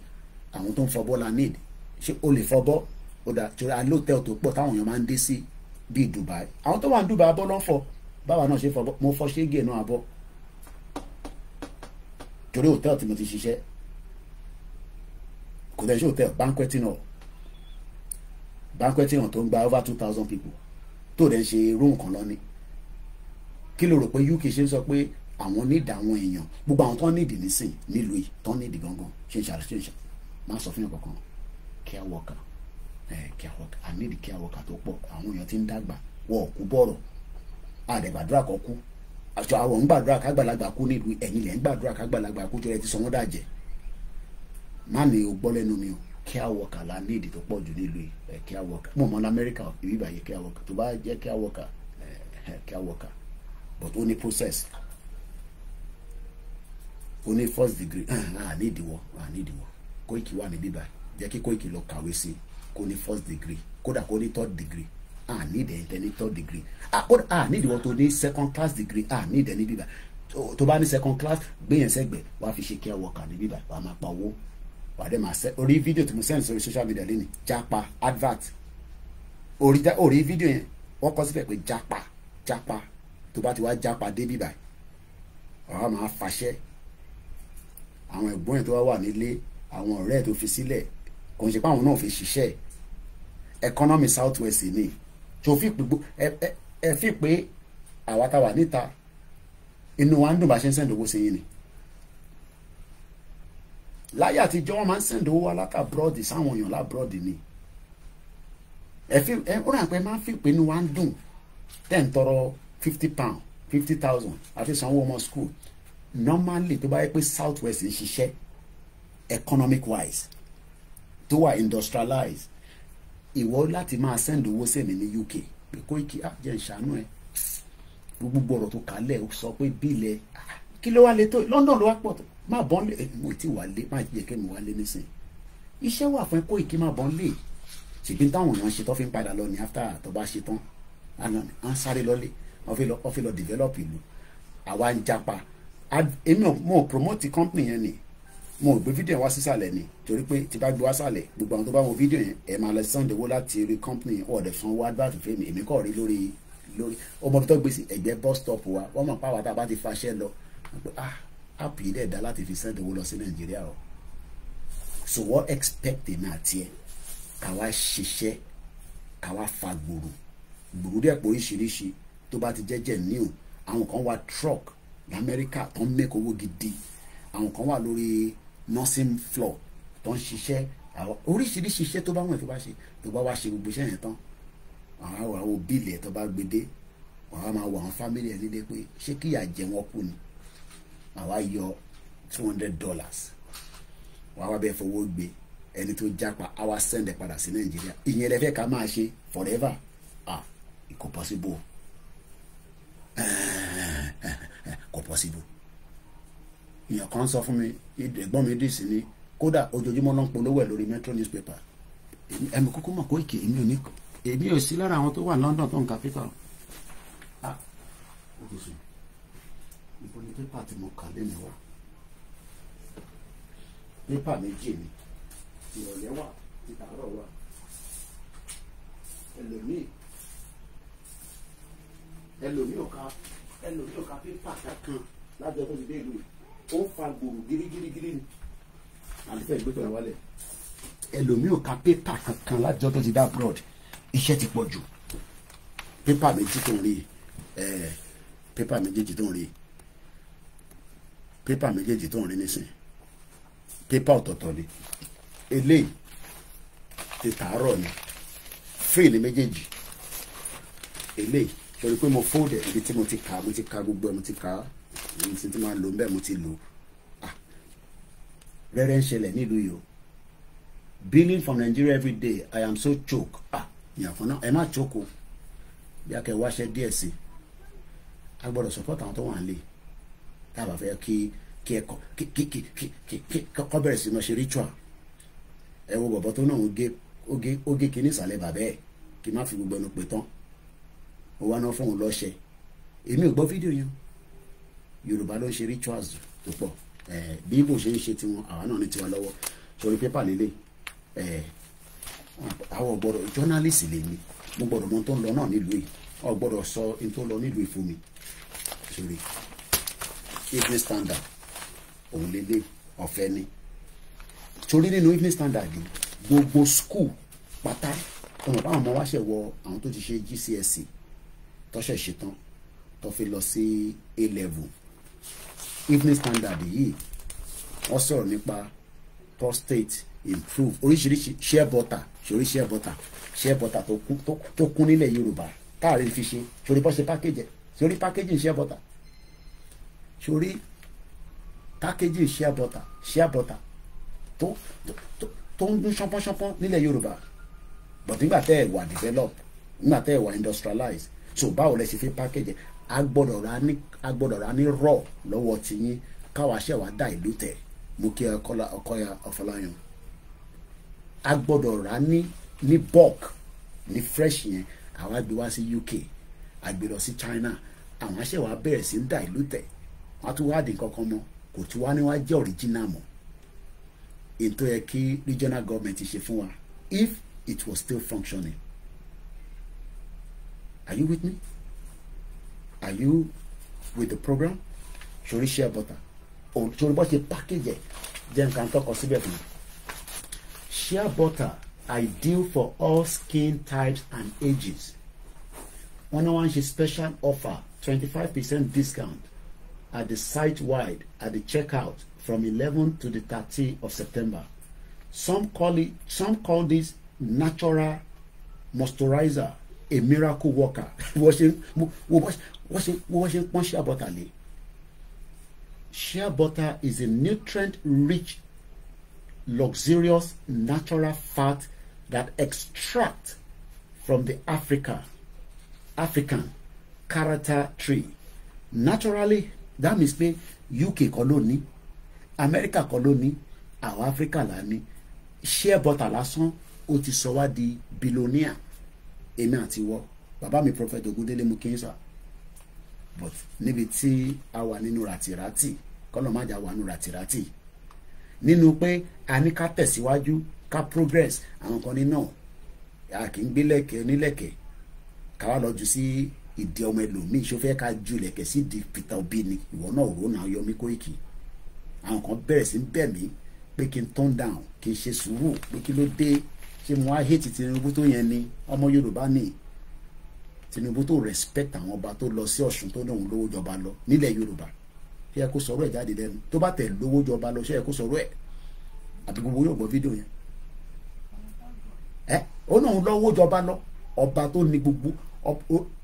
àwọn tó ń fọbọ́ la need ṣé o lè fọbọ́ ó dà torí alóòtẹ́ọ̀ tó pọ̀ táwọn èèyàn máa ń dé sí bíi Dubai àwọn tó wà ní Dubai abọ́ ló ń fọ báwa náà ṣe fọbọ́ mo fọ ṣége náà abọ́ torí hòtẹ́ẹ̀lì tí mo ti ṣiṣẹ́ kò tẹ̀ ṣe hòtẹ́ẹ̀lì banqueting hall tó ń gba over 2,000 people tó dẹ̀ ń ṣe room kan lọ ní kí ló rò pé UK ṣe ń sọ pé àwọn nídìí àwọn èèyàn gbogbo àwọn tó nídìí nísìn nílùú yìí tó nídìí gangan ṣe ń ṣe máa sọ fún yàn kankan care worker I need care worker tó pọ̀ àwọn èèyàn ti ń dàgbà wọ́n kú bọ̀rọ̀ àdẹ̀gbàdúrà kan kú àti àwọn ń gbàdúrà kágbàlagbà kú nílùú ẹ̀yìn lẹ̀ ń gbàdúrà kágbàlagbà kú tó rẹ ti sọ wọ́n dàjẹ́ má ní o gbọ́ lẹ́nu mi o care worker la ní ìdí tó pọ̀ jù nílùú yìí care worker mo mọ̀ ní Amẹ́ríkà ìbí ìbàyẹ̀ care worker tó bá jẹ́ care worker but ó ní process ó ní first degree ní ìdíwọ́ Koiki wà ní bíbá jẹ́ kí Koiki lọ kàwé sí kó ní first degree kódà kó ní third degree ní ìdẹ̀ ní third degree kódà ní ìdíwọ́ tó ní second class degree ní ìdẹ̀ ní bíbá tó bá ní second class gbé yẹn sẹ́gbẹ̀ wàá fi ṣe care worker níbí báyìí wàá máa pa owó wàá dé máa sẹ́ orí fídíò tí mo send sórí social media lẹ́nu jápa advert orí fídíò yẹn wọ́n kọ́ síbẹ̀ pé jápa tó bá ti wá jápa débí báyìí wàá máa fàṣẹ àwọn ẹ̀gbọ́n ẹ̀ tó wà nílé àwọn ọ̀rẹ́ ẹ̀ tó fi sílẹ̀ kò ń ṣe pé àwọn náà fi ṣiṣẹ́ economy south west ni tó fi pé ẹ fi pé àwa tá wà níta inú wa ń dùn bá ṣe ń sẹ́ńdowó sí yín ni láyé àtijọ́ wọn máa ń sẹ́ńdowó wa láta búrọ́dì sáwọn èèyàn lábúrọ́dì ni ó rà pé máa ń fi pé inú wa ń dùn tẹ́ ń tọrọ £50 50,000 àti sanwó ọmọ school normally tó bá yẹ pé south west ń ṣiṣẹ́ economic wise tó wà industrialized ìwọ láti máa send owó sẹ́mi ní UK pé Koiki jẹ́ ìṣàánú ẹ̀ gbogbo ọ̀rọ̀ tó kálẹ̀ ó sọ pé bílẹ̀ kí ló wá lé tó London ló wá pọ̀ tó má bọ́n lé mo ti wà lé má jẹ́ kẹ́mi wá lé nísìn iṣẹ́ wà fún Koiki má bọ́n lé ṣèbí táwọn èèyàn ṣe tó fi ń padà lọ ní after tó bá ṣe tán à ń sáré lọ́lé wọ́n fi lọ develop ìlú àwa ń japa èmi mo promote company yẹn ni mo gbé fídíò wá sísàlẹ̀ ni torí pé tí bá gbé wá sàlẹ̀ gbogbo àwọn tó bá wo fídíò yẹn ẹ̀ máa lọ sàn dewó láti rí company ọ̀dẹ̀ sanwó advert fẹ́mi èmi kọ́ rí lórí ọmọ tó gbèsè ẹ̀gbẹ́ bus stop wa wọ́n mọ̀ pàwọ́ tá a bá ti faṣẹ́ lọ app yìí dẹ̀ dá láti fi sàn dewó lọ sí Nàìjíríà o so what expect èmi àti ẹ̀ káwa ṣiṣẹ́ káwa fa gbòòrò dẹ̀ pé oríṣiríṣi tó bá ti jẹ́jẹ́ new àwọn kan wà truck lamẹ́ríkà tó ń make owó gidi àwọn kan wà lórí nursing floor tó ń ṣiṣẹ́ oríṣiríṣi iṣẹ́ tó bá wọn tó bá ṣe tó bá wá ṣe gbogbo iṣẹ́ yẹn tán àwọn àwọn bíìlì ẹ̀ tó bá gbé dé wàá máa wọ àwọn fámìlì ẹ̀ nílé pé ṣé kíyà jẹ wọn kù ni àwa yọ $200 wàá wá bẹ́ẹ̀ fowó gbé ẹni tó jápa àwa send ẹ̀ padà sí Nàìjíríà ìyẹn lẹ́fẹ̀ẹ́ ká máa ṣe forever kò possible kò possible èèyàn kan sọ fún mi ẹ̀gbọ́n mi dì sí ni kódà ojoojúmọ́ ló ń polówó ẹ̀ lórí metro newspaper ẹ̀mí kúkú mọ̀ Koiki èmi ò sí lára àwọn tó wà London tó ń ka pépà ibo ni pépà tí mo kà lẹ́nu wa pépà méjì ni ìrọ̀lẹ́ wà ìtàárọ̀ wà ẹlòmíì ò ka pépà kankan lájọ tó ti dé ìlú ó fa gbòòrò gírígírígírí ni àlùfẹ́ ìgbésọ̀ rẹ̀ wálẹ̀ ẹlòmíì ò ka pépà kankan lájọ tó ti dá abroad iṣẹ́ ti pọ̀ jù pépà méjì tó ń rí pépà méjèèjì tó ń rí pépà méjèèjì tó ń rí nísìnyí pépà ọ̀tọ̀ọ̀tọ̀ ni eléyìí ti tàárọ̀ ni free ni méjèèjì eléyìí torí pé mo fold ẹ̀ ibi tí mo ti kà gbogbo ẹ̀ mo ti kà mo ti máa lò ń bẹ́ẹ̀ mo ti lò rẹ́rẹ́ ń ṣẹlẹ̀ nílùú yìí o billing from Nigeria every day I am so choke ìyàfọ́ náà ẹ má choke o bí a kẹ́ wáṣẹ́ díẹ̀ sí a gbọ́dọ̀ support àwọn tó wà nílé tá a bá fẹ́ kí ẹ̀kọ́ kọ́ bẹ̀rẹ̀ sí náà ṣe ritual ẹ wo bọ̀bọ̀ tó náà ó gé kíní ìsàlẹ̀ bàbá ẹ̀ kí má fi gbogbo ẹnu pé tán ó wá náà fóun lọ́ṣẹ̀ èmi ò gbọ́ fídíò yẹn Yorùbá ló ń ṣe rituals tó pọ̀ bí ibo ṣe ń ṣe tiwọn àwa náà ní tiwa lọ́wọ́ sórí pépà lélẹ̀ àwọn gbọ́dọ̀ journalist lè ní mo gbọ́dọ̀ mọ tó ń lọ náà nílùú yìí ọ gbọ́dọ̀ sọ in tó lọ nílùú ìfún mi sórí Evening Standard òun lélẹ̀ ọ̀fẹ́ ni torí nínú Evening Standard yìí gbogbo school pátá ọmọ báwọn ọmọ wa ṣe wọ àwọn tó ti ṣe GCSE tọ́ṣẹ̀ ṣetán tó fi lọ sí A-level Evening Standard yìí wọ́n sọ̀rọ̀ nípa prostate improve oríṣiríṣi share butter tó kún nílẹ̀ Yorùbá táàrí fi ṣe sórí bọ́ ṣe package sórí packaging share butter sórí packaging share butter tó ń dún ṣánpọ́nṣánpọ́n nílẹ̀ Yorùbá but nígbà tẹ́ ẹ̀ wà develop nígbà tẹ́ ẹ̀ wà industrialize so báwo lẹ ṣe fi package a gbọ́dọ̀ ra ní raw lọ́wọ́ tiyín káwa ṣe wá dá ìlú tẹ̀ mú kí Ọkọya Ọfọláyan a gbọ́dọ̀ ra ní bulk ní fresh yẹn àwa gbé wá sí UK a gbé lọ sí China àwọn aṣẹ́ wa bẹ̀rẹ̀ sí ń dá ìlú tẹ̀ wọ́n tún wá di nǹkan kan mọ́ kò tún wá ní wá jẹ́ original mọ́ ètò yẹ kí regional government ṣe fún wa if it was still functioning. Are you with me? Are you with the program? Sori share butter. Oh, sori bó ṣe package ẹ̀ jẹ́ nǹkan tó kọ síbẹ̀ fún mi. Share butter ideal for all skin types and ages. Wọ́n ní wọ́n ṣe special offer 25% discount at the site wide at the checkout from 11 to the 30th of September. Some call this natural moisturizer, a miracle worker. Washing shea butter. Shea butter is a nutrient-rich, luxurious natural fat that extract from the African character tree. Naturally, that means pé UK colony, America colony, our Africa la ní. Shea butter lásán ó ti sọ wá di billionaire. Èmi àti wọ bàbá mi Prophet Ogundele Mukinsa. But níbi tí a wà nínú ràtìràtì kọ́lọ̀ má jà wà nínú ràtìràtì nínú pé a ní ká tẹ̀síwájú ká progress àwọn kan ní náà a kì í gbé lẹ̀kẹ̀ onílẹ̀kẹ̀ ká wá lọ jù sí ìdí ọmọ ẹlòmíì ṣó fẹ́ ká ju lẹ̀kẹ̀ sí di Peter Obi ni ìwọ náà rò náà Yomi Koiki àwọn kan bẹ̀rẹ̀ sí bẹ̀ mí pé kí n turn down kí n ṣe sùúrù pé kí ló dé ṣé mo wá hate Tinubu tó yẹn ni ọmọ Yorùbá ni Tinubu tó respect àwọn ọba tó lọ sí Ọ̀ṣun tó lóun lówó jọba lọ nílẹ̀ Yorùbá ṣé ẹ kó sọ̀rọ̀ ẹ̀ jáde lẹ́nu tó bá tẹ̀ lówó jọba lọ ṣé ẹ kó sọ̀rọ̀ ẹ̀ àbí gbogbo yóò gbọ́ fídíò yẹn ó náà lọ́wọ́ jọba lọ ọba tó ní gbogbo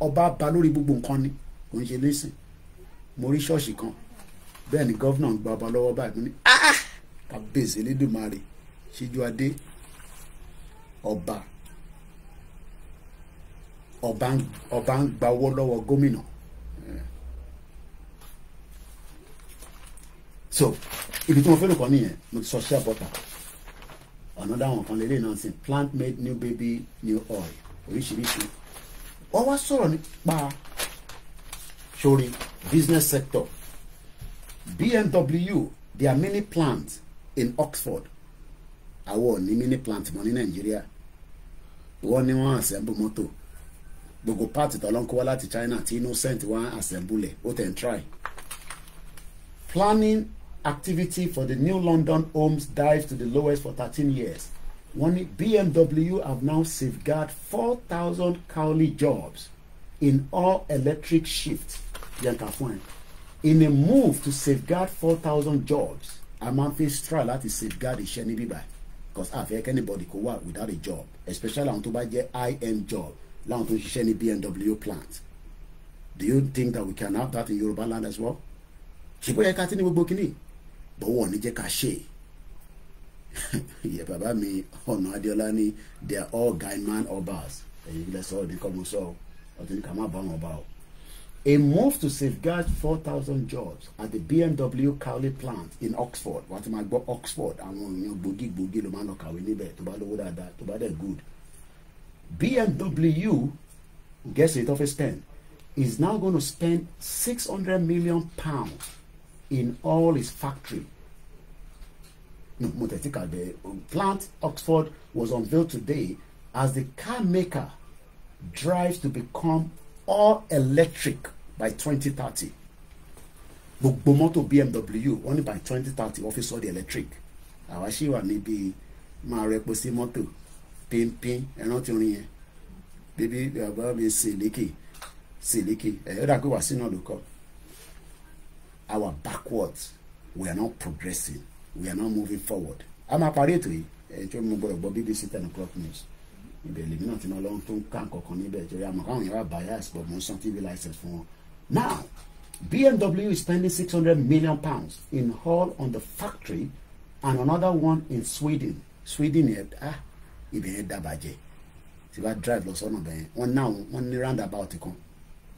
ọba ba lórí gbogbo nǹkan ni kò ń ṣe lẹ́sìn mo rí ṣọ́ọ̀ṣì kan bẹ́ẹ̀ ni gọ́vnà ń gba ọba lọ́wọ́ báyìí ní kábíyèsí Elédùmarè Síjú Adé ọba ń gba owó lọ́wọ́ gómìnà. So ibi tí mo fẹ́ lò kọ́ nìyẹn mo ti sọ shea butter ọ̀nà dáwọn kan lélẹ̀ náà sí plant made new baby new oil oríṣiríṣi wọ́n wá sọ̀rọ̀ nípa sórí business sector BMW there are many plants in Oxford àwọn ò ní mini plant mọ́ ní Nàìjíríà wọ́n ní wọ́n assemble mọ́tò gbogbo party tó lọ́n kó wá láti China tí Innocent wọ́n assemble ẹ̀ ó tẹ̀ ń try. Planning activity for the new London homes dives to the lowest for 13 years. One BMW have now safeguarded 4,000 Cowley jobs in all electric shifts. In a move to safeguard 4,000 jobs, Amanfi try to safeguard the Sheni Bibai because I think anybody could work without a job, especially on to buy the IM job, on to Sheni BMW plant. Do you think that we can have that in Yoruba land as well? Ṣùgbọ́n ẹ̀ka tí ní gbogbo kìíní bọ̀wọ̀ ní jẹ́ ká ṣe ìyẹ̀ bàbá mi ọ̀nà Adéọlá ní they are all Gaiman obas ẹ̀yìn ilẹ̀ sọ̀rọ̀ ní kọ́mọ sọ ọ̀tún ní ká má bá wọn ọba o. A move to safeguard 4,000 jobs at the BMW Cowley plant in Oxford wọ́n ti máa gbọ́ Oxford àwọn èèyàn gbòógì ló máa ń lọ kàwé níbẹ̀ tó bá lówó dáadáa tó bá dẹ̀ good. BMW guess it of a spend is now going to spend £600 million in all its factory. No, the plant Oxford was unveiled today as the car maker drives to become all electric by 2030. Gbogbo mọ́tò BMW only by 2030 office all the electric. Àwa ṣì wà níbi máa rẹpo sí mọ́tò pínpín ẹran tí orin yẹn bíbí bàbá mi Siliki ẹ̀yọ́dà pé wà sínú olùkọ́. Our backwards, we are not progressing, we are not moving forward. I'm a pareto yìí ẹ̀jọ́ mi gbọ́dọ̀ gbọ́ BBC 10 o'clock news ibẹ̀ lèmi náà ti náà lọ́n tó ń ká nǹkan níbẹ̀ ẹ̀jọ́ yà mọ̀ káwọn yàrá bias but mo ń san TV license fún wọn. Now BMW is spending £600 million in all on the factory and another one in Sweden yẹn ibẹ̀ yẹn dábàjẹ́ tí wàá drive lọ sọ́nà bẹ́ẹ̀ wọ́n ní roundabout kan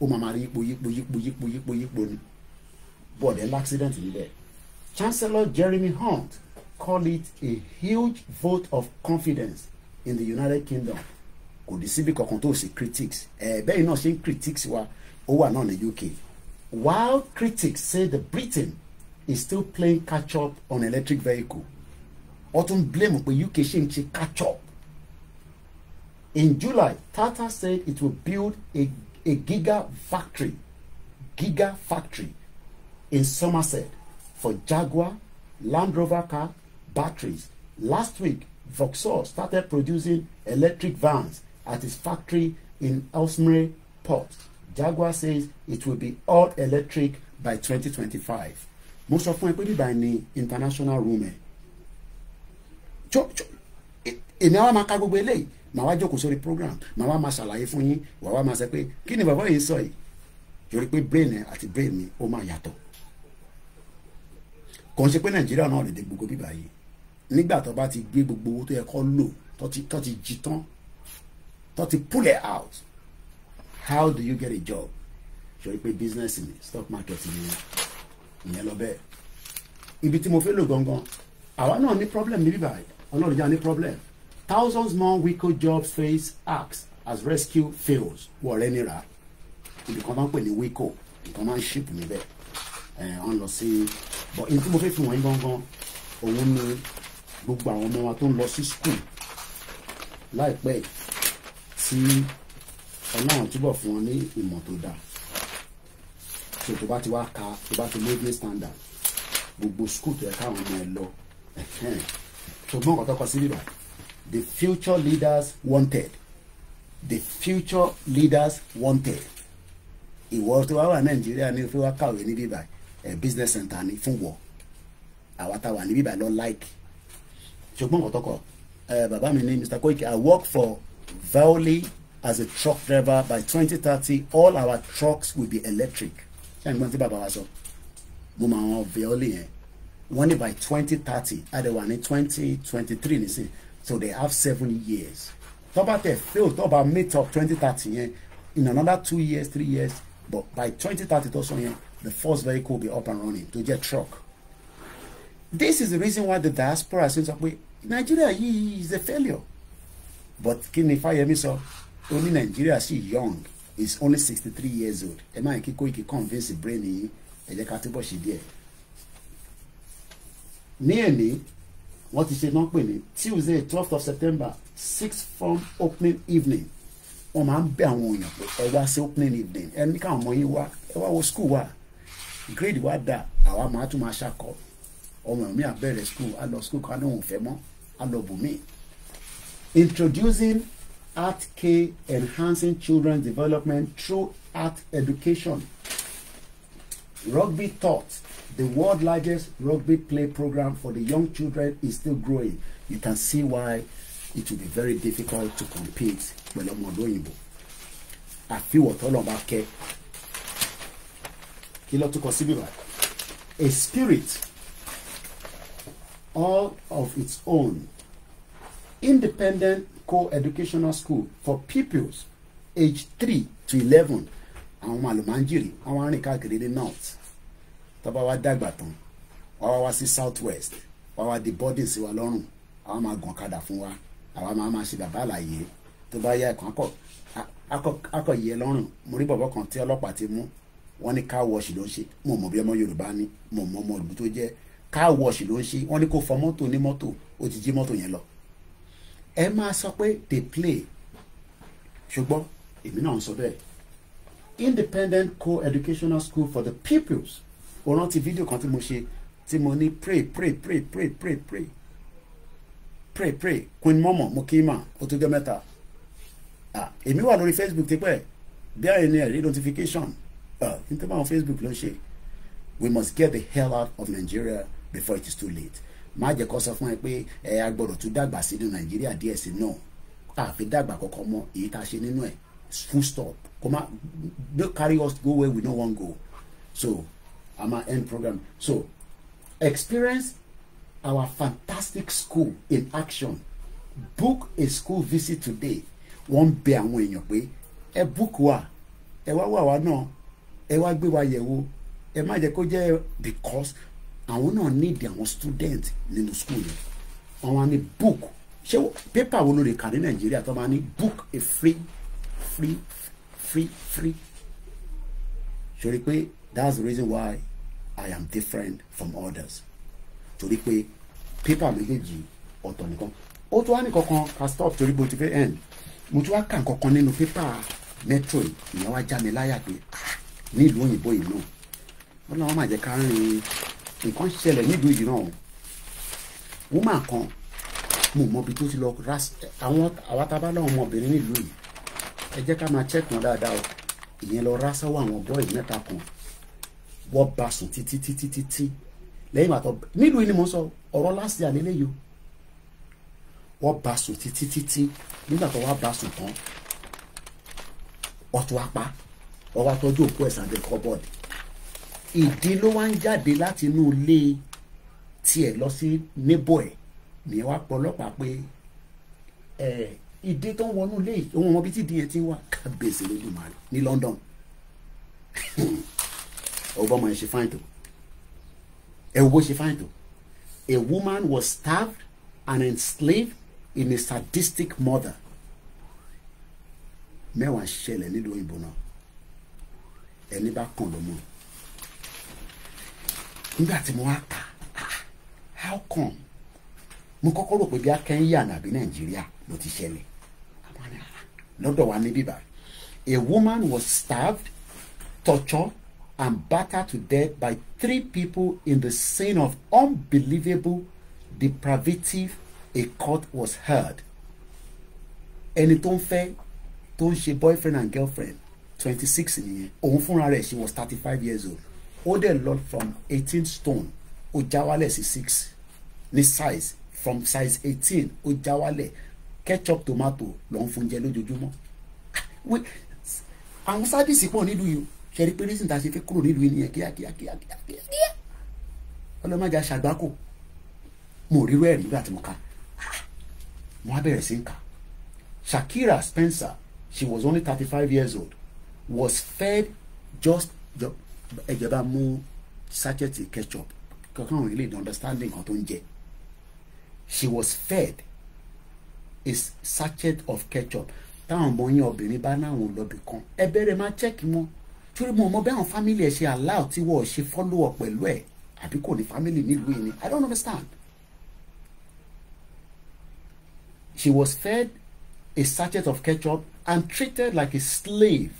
ó máa rí yípo ni. But an accident in there. Chancellor Jeremy Hunt called it a huge vote of confidence in the United Kingdom. Kò dì síbi kankan tó ṣe critics. Bẹ́ẹ̀ náà ṣe ń critics wa ó wà náà ní UK. while critics say the Britain is still playing catch up on electric vehicle, Autumn blame pé UK ṣe ń ṣe catch up. In July, Tata said it will build a giga factory in Somerset for Jaguar Land Rover car batteries. Last week, Vauxhall started producing electric vans at its factory in Ellesmere Port. Jaguar says it will be all electric by 2025. Most of them put it by the international room. Èmi àwa máa ka gbogbo eléyìí, màá wá jókòó sórí program, màá wá máa ṣàlàyé fún yín, wàá wá máa sọ pé kí ni bàbá yìí sọ yìí? Torí pé brain ẹ àti brain mi ó máa yàtọ̀. Kò ń ṣe pé Nàìjíríà náà lè dé gbogbo bíbá yìí. Nígbà tó bá ti gbé gbogbo owó tó yẹ kó lò, tó ti jí tán, tó ti pull it out. How do you get a job? Torí pé business ni, stock market ni ìyẹn lọ bẹ́ẹ̀. Ibi tí mo fẹ́ lò gangan, àwa náà ní problem ní bíbá yìí. Ọlọ́run já ní problem. Thousands more Wiko jobs face axe as rescue fails. Wọ̀rẹ́ nira. Ibi kan máa ń pè ní Wiko. Nǹkan máa ń ship níbẹ̀. Wọ́n lọ sí. But in tí mo fẹ́ fi wọ̀nyí gangan, òun ni gbogbo àwọn ọmọ wa tó ń lọ sí school láìpẹ́ tí Ọlọ́run túbọ̀ fún wọn ní ìmọ̀ tó dáa. So tó bá ti wá ka, tó bá ti living standard, gbogbo school tó yẹ káwọn ọmọ ẹ lọ. Ṣùgbọ́n ọ̀tọ̀ kọ sí bíbá. The future leaders wanted. The future leaders wanted. Ìwọ tó wá wà Nàìjíríà ní fẹ́ wá kàwé ní bíbá business center ní fún wọ. Àwa tá wà ní bíbá lọ like. Ṣùgbọ́n ọ̀tọ̀ kọ bàbá mi ní Mr. Koiki, I work for Veolia as a truck driver. By 2030 all our trucks will be electric. Ṣé àgbọn tí bàbá wa sọ? Mo máa wọn Veolia yẹn. Wọ́n ní by 2030 àdéhùn ní 2023 nísìn. So they have 7 years. Tọ́ba tẹ̀ fail, tọ́ba meet up 2030 yẹn in another 2 years, 3 years. But by 2030 tó sọ yẹn, the first vehicle will be up and running to get truck. This is the reason why the diaspora says that Nigeria is a failure. But kí ni Fáyẹmí sọ? Only Nigeria she young. Is only 63 years old. Ẹ máa kí Koiki convince the brain yìí. Ẹ jẹ́ ká túbọ̀ ṣe díẹ̀. Ní ẹ̀ní, wọ́n ti ṣe náà pè ní Tuesday 12th of September 6th form opening evening. Wọ́n máa ń bẹ àwọn èèyàn pé ẹ wá sí opening evening. Ẹni káwọn ọmọ yín wá, ẹ wá wo school wá. Grade wá dà, àwa máa tún máa ṣàkọ. Ọmọ mi á bẹ̀rẹ̀ school, á lọ school kan náà ò fẹ́ mọ́, á lọ bùnmí. Introducing Art K, enhancing children's development through art education. Rugby Thought, the world's largest rugby play program for the young children, is still growing. You can see why it will be very difficult to compete with ọmọdé òyìnbó. Àfiwọ̀ tọ́lọ̀ bá kẹ́. Kí ló tún kọ síbí báyìí? A spirit all of its own. Independent co-educational school for pupils aged 3 to 11. Àwọn màlúmájìrì, àwọn arìn káàkiri ní north. Tọ́ba wa dàgbà tán, wọ́n wá sí south west, wọ́n wá di boarding sí wa lọ́rùn, àwọn máa gàn kadà fún wa, àwọn máa ṣe bàbá àlàyé. Tó bá yá ẹ̀kan akọ yẹ lọ́rùn. Mo rí bọ̀bọ̀ kan tí ọlọ́pàá ti mú, wọ́n ní car wash ló ń ṣe. Mo mọ̀ bí ọmọ Yorùbá ní, mo mọ̀ ọmọ ìlú tó jẹ́ car wash ló ń ṣe. Wọ́n ní kó fọ mọ́tò ní mọ́tò, ó ti jí mọ́tò yẹn lọ. Ẹ máa sọ pé they play. Ṣùgbọ́n èmi náà ń sọ bẹ́ẹ̀. Independent co-educational school for the pupils. Ó rántí fídíò kan tí mo ṣe tí mo ní pray. Queen Momo mo kí mà ó tó jẹ́ mẹ́ta. Èmi wà lórí Facebook ti pẹ́ bí àyè ní ẹ̀rí notification. Nítorí àwọn Facebook ló ń ṣe. We must get the hell out of Nigeria before it is too late. Má jẹ́ kó sọ fún ẹ pé a gbọ́dọ̀ tún dàgbà sínú Nàìjíríà díẹ̀ sí náà. Àfi dàgbà kọ̀ọ̀kan mọ́ èyí tá a ṣe nínú ẹ̀. Full stop. Don't carry us go where we don't want to go. So, I'm an end program. So, experience our fantastic school in action. Book a school visit today. Wọ́n bẹ àwọn èèyàn pé ẹ book wa, ẹ wá wà wá náà, ẹ wá gbé wa yẹ̀wò, ẹ má jẹ́ kó jẹ́ because àwọn náà need àwọn student nínú school yẹn. Àwọn ní book. Ṣé paper wo ló lè kà ní Nàìjíríà tó máa ní book a free. Sori pé That's the reason why I am different from others. Torí pé paper méjèèjì ọ̀tọ̀ nìkan. Ó tún wá ní kankan ká stop torí bó ti fẹ́ end. Mo tún wá kà kankan nínú paper metro ìyẹn wá já mi láyà pé nílùú òyìnbó yìí náà. Wọ́n náà wọ́n máa jẹ́ ká rìn nǹkan ṣẹlẹ̀ nílùú yìí náà. Woman kan mo mọ ibi tó ti lọ àwọn tábà lọ́wọ́ ọmọbìnrin nílùú yìí. Ẹ jẹ́ ká máa check wọn dáadáa o. Ìyẹn lọ rá sọ́wọ́ àwọn boys mẹ́ta kan. Wọ́n bá sùn títí lẹ́yìn àtọ̀ nílùú yìí ni mo sọ ọ̀rọ̀ láti àlélẹ́ yìí o. Wọ́n bá sùn títí nígbà tó wá bá sùn tán ọ̀tún apá ọwọ́ àtọ́jú òkú ẹ̀ sàbẹ̀ kọ́bọ̀dì. Ìdí ló wá ń jáde láti inú ilé tiẹ̀ lọ sí níbọ̀ ẹ̀ ní wá pọ̀ ọlọ́pàá pé ìdí tó ń wọnú ilé òun ọmọ bíi tí ìdí yẹn ti wà kábíyèsí lódùmarè ní London. Ọgbọ́n ọmọ yẹn ṣe fáìn tó ẹ wo bó ṣe fáìn tó. A woman was starved and enslaved in a sadistic murder. Mẹ́wàá ṣẹlẹ̀ nílùú òyìnbó náà ẹni bá kàn ló mọ̀. Nígbà tí mo wá kà how come mo kọ́kọ́ rò pé bí a Kenya nàbí Nàìjíríà ló ti ṣẹlẹ̀ lọ́dọ̀ wa ní bíbá. A woman was starved, tortured and battered to death by 3 people in the scene of unbelievable depravity. A court was heard. Ẹni tó ń fẹ́ tó ń ṣe boyfriend and girlfriend 26 nìyẹn òun fúnra rẹ̀ she was 35 years old. Ó dẹ̀ lọ from 18 stone ó já wálẹ̀ sí 6 ní size from size 18 ó já wálẹ̀ ketchup tomato ló ń fún jẹ lójoojúmọ́. Àwọn sábìsì pọ̀ nílùú yìí ṣe rí pé reason tá a ṣe fẹ́ kúrò nílùú yìí nìyẹn kíákíá ọlọ́mọdé aṣàgbákò mo rí rẹ́ẹ̀rí nígbà tí mo ká mo á bẹ̀rẹ̀ sí ń kà. Shakira Spencer, she was only 35 years old, was fed just ẹ̀jẹ̀bá mú sachet ketchup kankan really don't understand nǹkan tó ń jẹ. She was fed a sachet of ketchup. Táwọn ọmọ yín obìnrin bá náwọn lọ́bì kan ẹ bẹ̀rẹ̀ máa check wọn torí mo mọ bẹ́ẹ̀ àwọn family ẹ̀ ṣe allow tí wọ́n ṣe follow up pẹ̀lú ẹ̀ àbí kò ní family nílùú yìí ni I don't understand. She was fed a sachet of ketchup and treated like a slave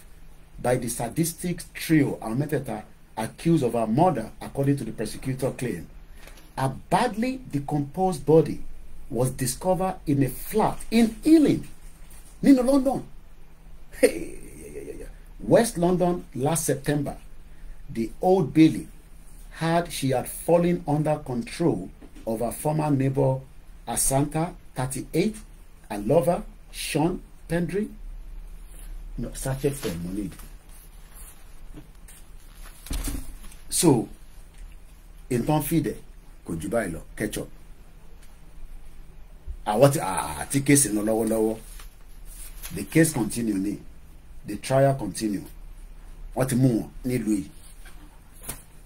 by the sadistic trio Almeteta accused of her murder, according to the prosecutor claim. A badly decomposed body was discovered in a flat in Ealing, in London, West London, last September. The Old Bailey she had fallen under control of her former neighbor Asanta, 38, and lover Sean Pendry. No, sachet for money. So, in Tonfide, kò jù báyìí lọ ketchup. Àti case in lọ́wọ́lọ́wọ́. The case continue the trial continue. Wọ́n ti mú wọn nílùú yìí.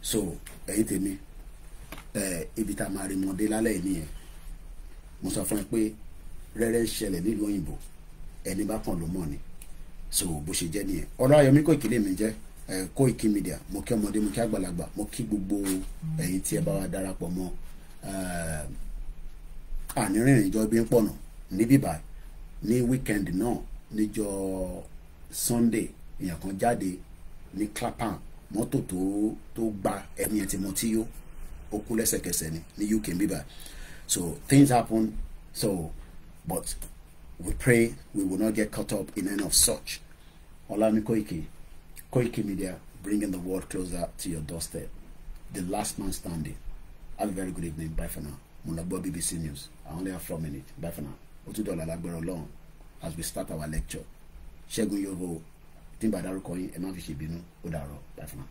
So, ẹ̀yin tèmi ibi tá a máa rí wọn dé lálẹ́ yìí nìyẹn. Mo sọ fún ẹ pé rẹ́rẹ́ ń ṣẹlẹ̀ nílùú òyìnbó ẹni bá kàn ló mọ̀ ni. So bó ṣe jẹ́ nìyẹn. Ọ̀rọ̀ Ayọ̀mí Kóìkí lèmi jẹ́ Kóìkí Media. Mo kí ọmọdé mo kí àgbàlagbà mo kí gbogbo ẹ̀yin tí ẹ bá wa darapọ̀ mọ́ ànírìnrìn ìjọ bí ń pọ̀nà níbí báyìí ní weekend náà níjọ́ Sunday èèyàn kan jáde ní Clapham mọ́tò tó gba ẹ̀mí ẹ̀ tí mo tí yó ó kú lẹ́sẹ̀kẹsẹ̀ ní UK bíbá. So things happen, but we pray we will not get caught up in any of such. Olami Koiki Media, bringing the world closer to your doorstep. The last man standing. Have a very good evening. Bye for now. Mulagbo BBC News. I only have 4 minutes. Bye for now. $2 lagbero long as we start our lecture. Ṣẹ́gun Yorùbá tí ń bá dárúkọ yín ẹ má fi ṣe bínú ó dàárọ̀. Bye for now.